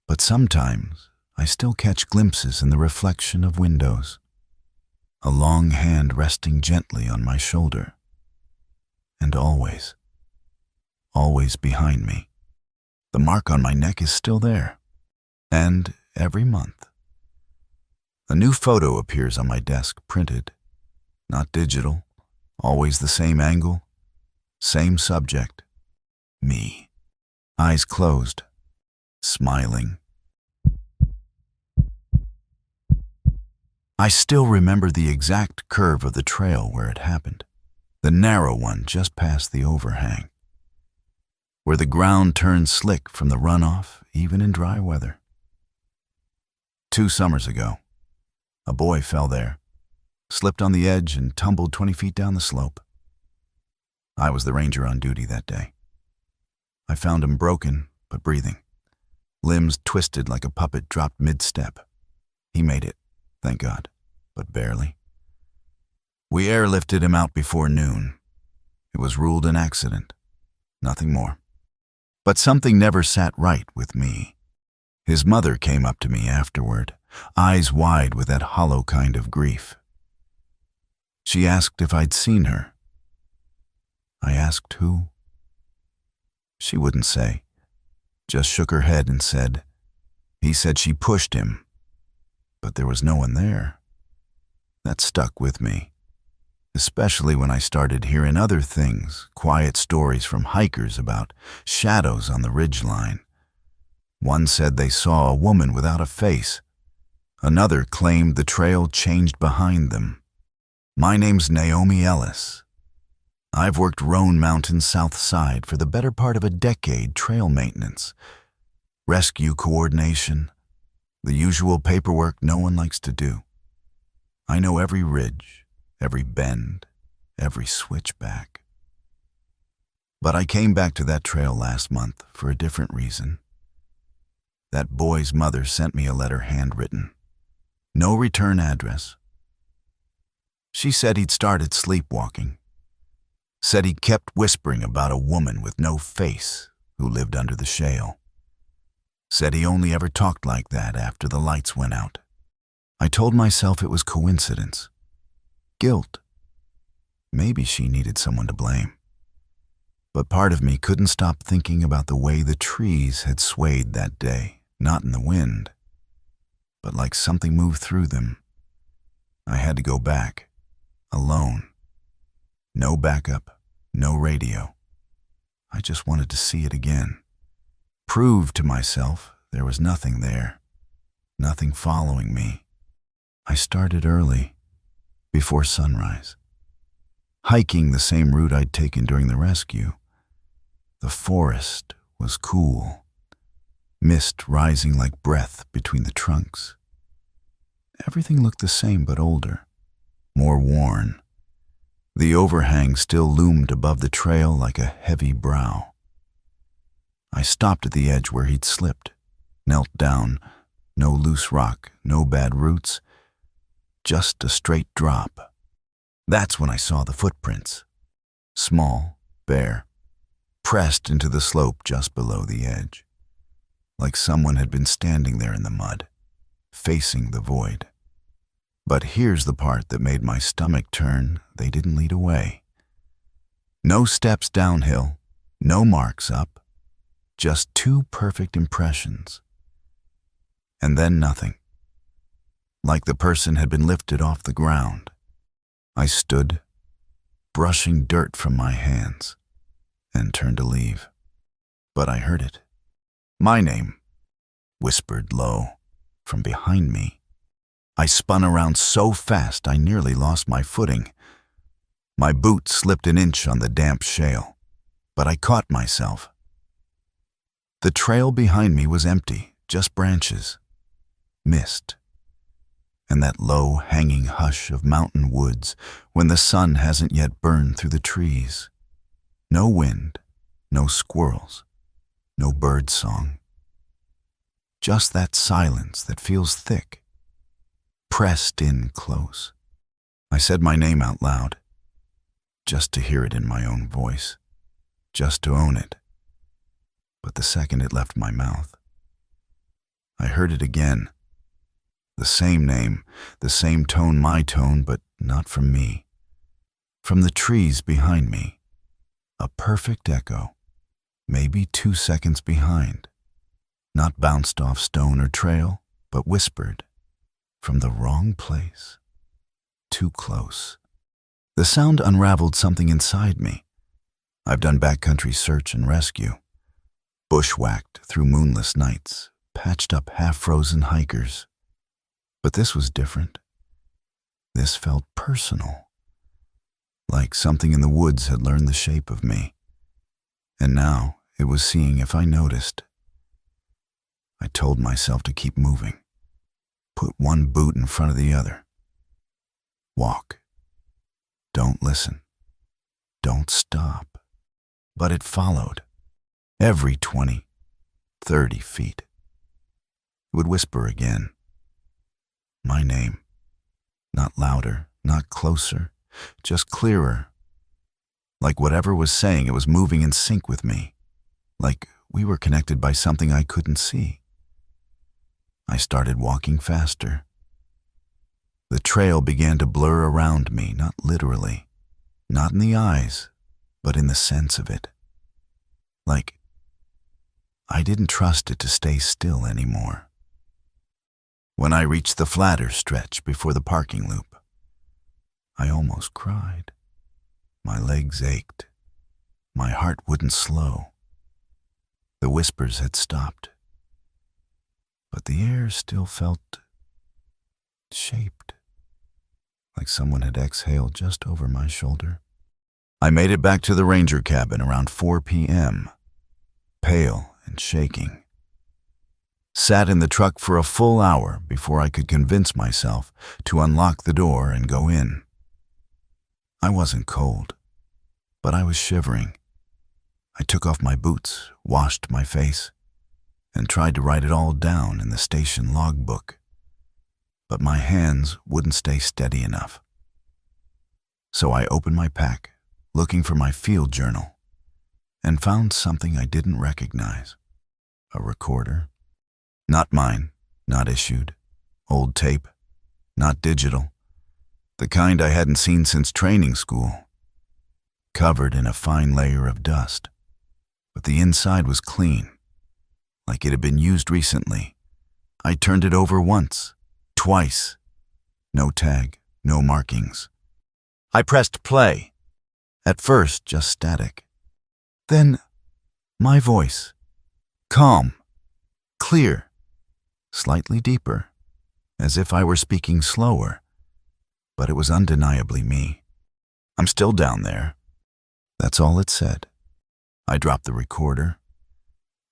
But sometimes I still catch glimpses in the reflection of windows. A long hand resting gently on my shoulder. And always, always behind me. The mark on my neck is still there. And every month, a new photo appears on my desk, printed. Not digital, always the same angle, same subject. Me. Eyes closed, smiling. I still remember the exact curve of the trail where it happened, the narrow one just past the overhang, where the ground turned slick from the runoff even in dry weather. 2 summers ago, a boy fell there, slipped on the edge and tumbled 20 feet down the slope. I was the ranger on duty that day. I found him broken, but breathing. Limbs twisted like a puppet dropped mid-step. He made it, thank God, but barely. We airlifted him out before noon. It was ruled an accident, nothing more. But something never sat right with me. His mother came up to me afterward, eyes wide with that hollow kind of grief. She asked if I'd seen her. I asked who. She wouldn't say, just shook her head and said, "He said she pushed him." But there was no one there. That stuck with me, especially when I started hearing other things, quiet stories from hikers about shadows on the ridgeline. One said they saw a woman without a face. Another claimed the trail changed behind them. My name's Naomi Ellis. I've worked Roan Mountains South Side for the better part of a decade, trail maintenance, rescue coordination, the usual paperwork no one likes to do. I know every ridge, every bend, every switchback. But I came back to that trail last month for a different reason. That boy's mother sent me a letter handwritten. No return address. She said he'd started sleepwalking. Said he kept whispering about a woman with no face who lived under the shale. Said he only ever talked like that after the lights went out. I told myself it was coincidence. Guilt. Maybe she needed someone to blame. But part of me couldn't stop thinking about the way the trees had swayed that day, not in the wind, but like something moved through them. I had to go back, alone. No backup, no radio. I just wanted to see it again. Prove to myself there was nothing there, nothing following me. I started early, before sunrise, hiking the same route I'd taken during the rescue. The forest was cool, mist rising like breath between the trunks. Everything looked the same but older, more worn. The overhang still loomed above the trail like a heavy brow. I stopped at the edge where he'd slipped, knelt down. No loose rock, no bad roots, just a straight drop. That's when I saw the footprints, small, bare, pressed into the slope just below the edge, like someone had been standing there in the mud, facing the void. But here's the part that made my stomach turn. They didn't lead away. No steps downhill, no marks up, just two perfect impressions. And then nothing, like the person had been lifted off the ground. I stood, brushing dirt from my hands, and turned to leave. But I heard it. My name, whispered low, from behind me. I spun around so fast I nearly lost my footing. My boot slipped an inch on the damp shale, but I caught myself. The trail behind me was empty, just branches, mist, and that low hanging hush of mountain woods when the sun hasn't yet burned through the trees. No wind, no squirrels, no bird song. Just that silence that feels thick, pressed in close. I said my name out loud, just to hear it in my own voice, just to own it. But the second it left my mouth, I heard it again. The same name, the same tone, my tone, but not from me. From the trees behind me, a perfect echo, maybe 2 seconds behind. Not bounced off stone or trail, but whispered. From the wrong place. Too close. The sound unraveled something inside me. I've done backcountry search and rescue. Bushwhacked through moonless nights, patched up half-frozen hikers. But this was different. This felt personal. Like something in the woods had learned the shape of me. And now it was seeing if I noticed. I told myself to keep moving. Put one boot in front of the other. Walk. Don't listen. Don't stop. But it followed. Every 20, 30 feet. It would whisper again. My name. Not louder, not closer, just clearer. Like whatever was saying, it was moving in sync with me. Like we were connected by something I couldn't see. I started walking faster. The trail began to blur around me, not literally, not in the eyes, but in the sense of it. Like I didn't trust it to stay still anymore. When I reached the flatter stretch before the parking loop, I almost cried. My legs ached. My heart wouldn't slow. The whispers had stopped. But the air still felt shaped, like someone had exhaled just over my shoulder. I made it back to the ranger cabin around 4 p.m., pale and shaking. Sat in the truck for a full hour before I could convince myself to unlock the door and go in. I wasn't cold, but I was shivering. I took off my boots, washed my face, and tried to write it all down in the station logbook. But my hands wouldn't stay steady enough. So I opened my pack, looking for my field journal, and found something I didn't recognize. A recorder. Not mine, not issued. Old tape, not digital. The kind I hadn't seen since training school. covered in a fine layer of dust. But the inside was clean, like it had been used recently. I turned it over once, twice. No tag, no markings. I pressed play. At first, just static. Then, my voice. Calm, clear, slightly deeper, as if I were speaking slower. But it was undeniably me. I'm still down there. That's all it said. I dropped the recorder.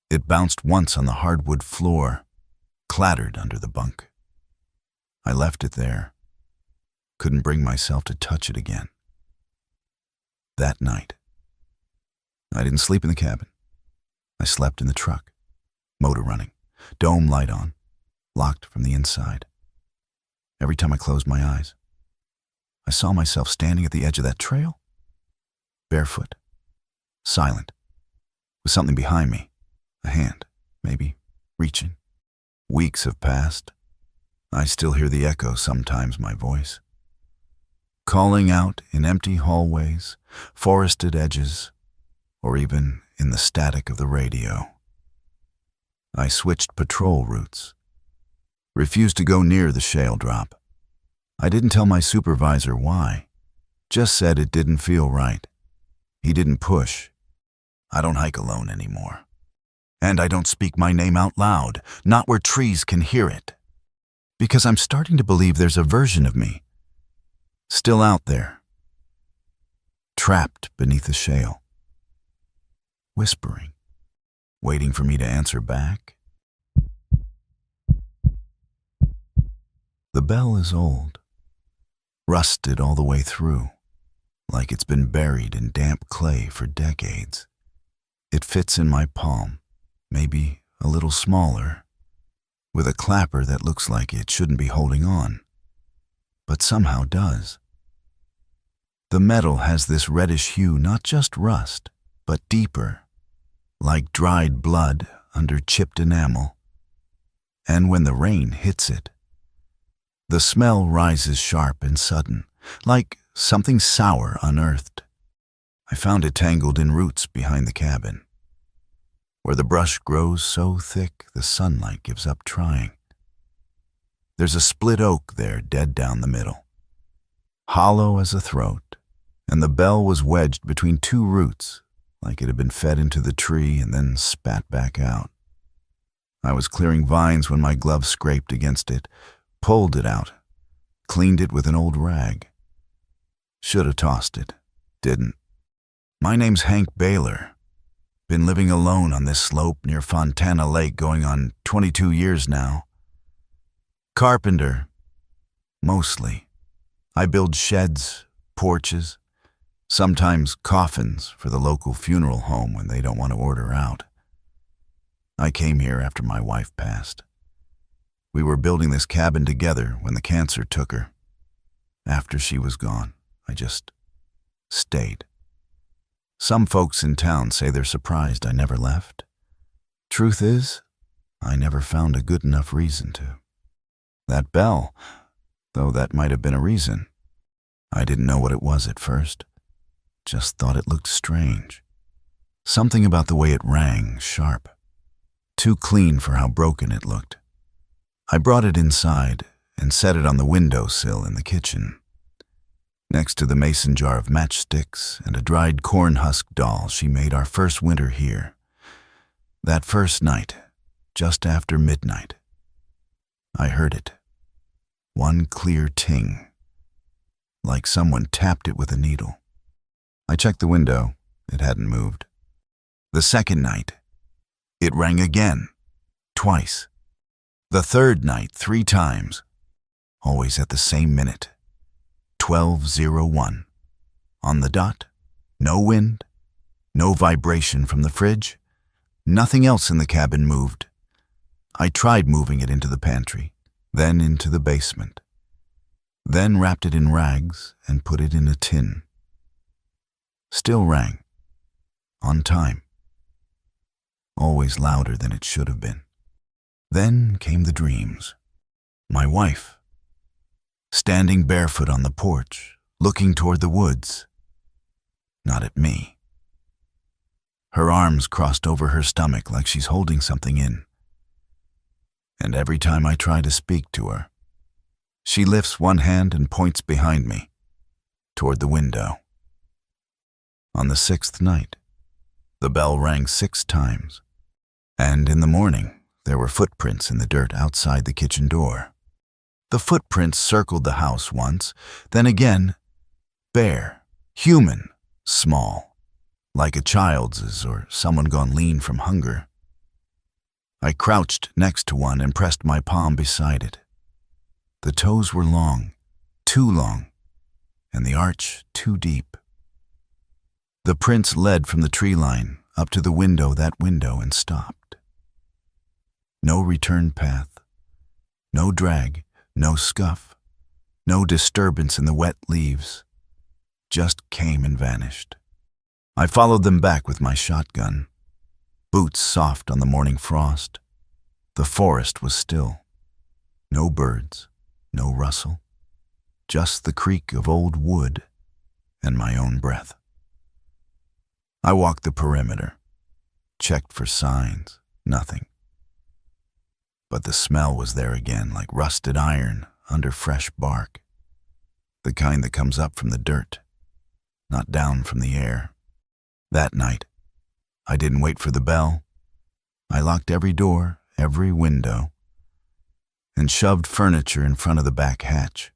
It bounced once on the hardwood floor, clattered under the bunk. I left it there. Couldn't bring myself to touch it again. That night, I didn't sleep in the cabin. I slept in the truck, motor running, dome light on, locked from the inside. Every time I closed my eyes, I saw myself standing at the edge of that trail, barefoot, silent, with something behind me, a hand, maybe, reaching. Weeks have passed. I still hear the echo sometimes, my voice. Calling out in empty hallways, forested edges, or even in the static of the radio. I switched patrol routes, refused to go near the shale drop. I didn't tell my supervisor why, just said it didn't feel right. He didn't push. I don't hike alone anymore. And I don't speak my name out loud, not where trees can hear it. Because I'm starting to believe there's a version of me, still out there, trapped beneath the shale, whispering, waiting for me to answer back. The bell is old, rusted all the way through, like it's been buried in damp clay for decades. It fits in my palm, maybe a little smaller, with a clapper that looks like it shouldn't be holding on, but somehow does. The metal has this reddish hue, not just rust, but deeper, like dried blood under chipped enamel. And when the rain hits it, the smell rises sharp and sudden, like something sour unearthed. I found it tangled in roots behind the cabin, where the brush grows so thick the sunlight gives up trying. There's a split oak there dead down the middle, hollow as a throat, and the bell was wedged between two roots, like it had been fed into the tree and then spat back out. I was clearing vines when my glove scraped against it, pulled it out, cleaned it with an old rag. Should have tossed it, didn't. My name's Hank Baylor. Been living alone on this slope near Fontana Lake going on 22 years now. Carpenter, mostly. I build sheds, porches, sometimes coffins for the local funeral home when they don't want to order out. I came here after my wife passed. We were building this cabin together when the cancer took her. After she was gone, I just stayed. Some folks in town say they're surprised I never left. Truth is, I never found a good enough reason to. That bell, though that might have been a reason. I didn't know what it was at first. Just thought it looked strange. Something about the way it rang, sharp. Too clean for how broken it looked. I brought it inside and set it on the windowsill in the kitchen, next to the mason jar of matchsticks and a dried corn husk doll she made our first winter here. That first night, just after midnight, I heard it. One clear ting, like someone tapped it with a needle. I checked the window. It hadn't moved. The second night, it rang again, twice. The third night, 3 times, always at the same minute. 12:01. On the dot, no wind, no vibration from the fridge, nothing else in the cabin moved. I tried moving it into the pantry, then into the basement, then wrapped it in rags and put it in a tin. Still rang, on time, always louder than it should have been. Then came the dreams. My wife, standing barefoot on the porch, looking toward the woods. not at me. Her arms crossed over her stomach like she's holding something in. And every time I try to speak to her, she lifts one hand and points behind me, toward the window. On the 6th night, the bell rang 6 times, and in the morning there were footprints in the dirt outside the kitchen door. The footprints circled the house once, then again, bare, human, small, like a child's or someone gone lean from hunger. I crouched next to one and pressed my palm beside it. The toes were long, too long, and the arch too deep. The prints led from the tree line up to the window, and stopped. No return path, no drag, no scuff, no disturbance in the wet leaves, just came and vanished. I followed them back with my shotgun, boots soft on the morning frost. The forest was still. No birds, no rustle, just the creak of old wood and my own breath. I walked the perimeter, checked for signs, nothing. But the smell was there again, like rusted iron under fresh bark, the kind that comes up from the dirt, not down from the air. That night, I didn't wait for the bell. I locked every door, every window, and shoved furniture in front of the back hatch.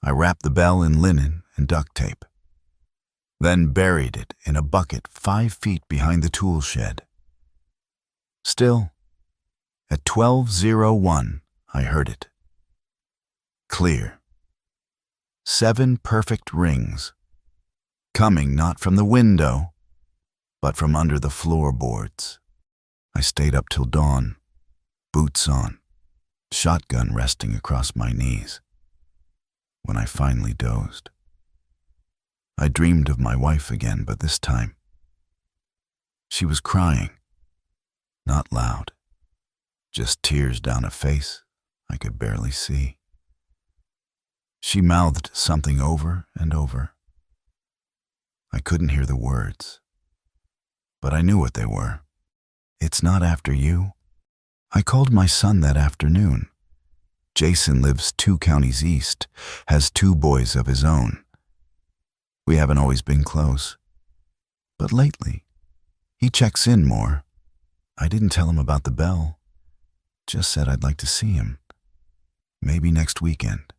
I wrapped the bell in linen and duct tape, then buried it in a bucket 5 feet behind the tool shed. Still, at 12:01, I heard it. Clear. 7 perfect rings, coming not from the window, but from under the floorboards. I stayed up till dawn, boots on, shotgun resting across my knees. When I finally dozed, I dreamed of my wife again, but this time, she was crying, not loud, just tears down a face I could barely see. She mouthed something over and over. I couldn't hear the words, but I knew what they were. It's not after you. I called my son that afternoon. Jason lives 2 counties east, has 2 boys of his own. We haven't always been close, but lately, he checks in more. I didn't tell him about the bell, just said I'd like to see him, maybe next weekend.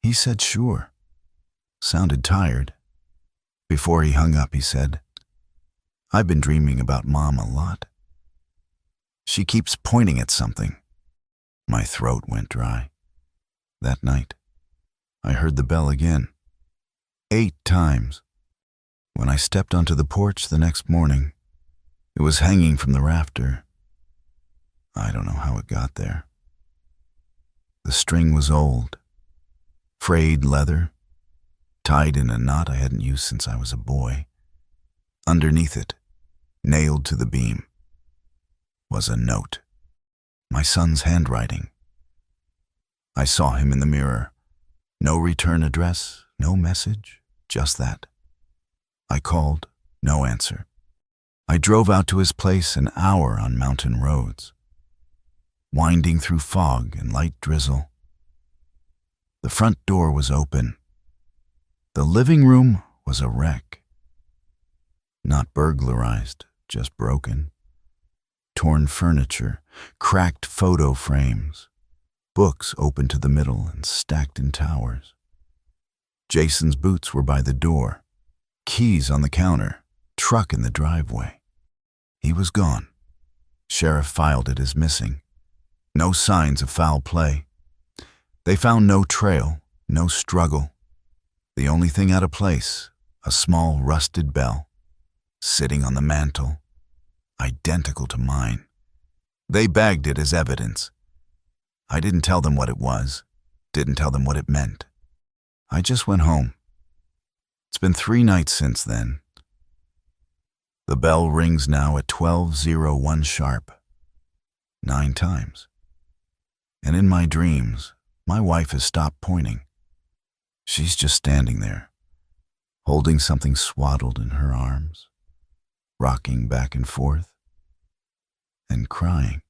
He said sure, sounded tired. Before he hung up, he said, "I've been dreaming about Mom a lot. She keeps pointing at something." My throat went dry. That night, I heard the bell again, 8 times. When I stepped onto the porch the next morning, it was hanging from the rafter. I don't know how it got there. The string was old, frayed leather, tied in a knot I hadn't used since I was a boy. Underneath it, nailed to the beam, was a note. My son's handwriting. I saw him in the mirror. No return address, no message, just that. I called, no answer. I drove out to his place an hour on mountain roads, winding through fog and light drizzle. The front door was open. The living room was a wreck. Not burglarized, just broken. Torn furniture, cracked photo frames, books open to the middle and stacked in towers. Jason's boots were by the door, keys on the counter, truck in the driveway. He was gone. Sheriff filed it as missing. No signs of foul play. They found no trail, no struggle. The only thing out of place, a small rusted bell, sitting on the mantel, identical to mine. They bagged it as evidence. I didn't tell them what it was, didn't tell them what it meant. I just went home. It's been 3 nights since then. The bell rings now at 12:01 sharp, 9 times. And in my dreams, my wife has stopped pointing. She's just standing there, holding something swaddled in her arms, rocking back and forth, and crying.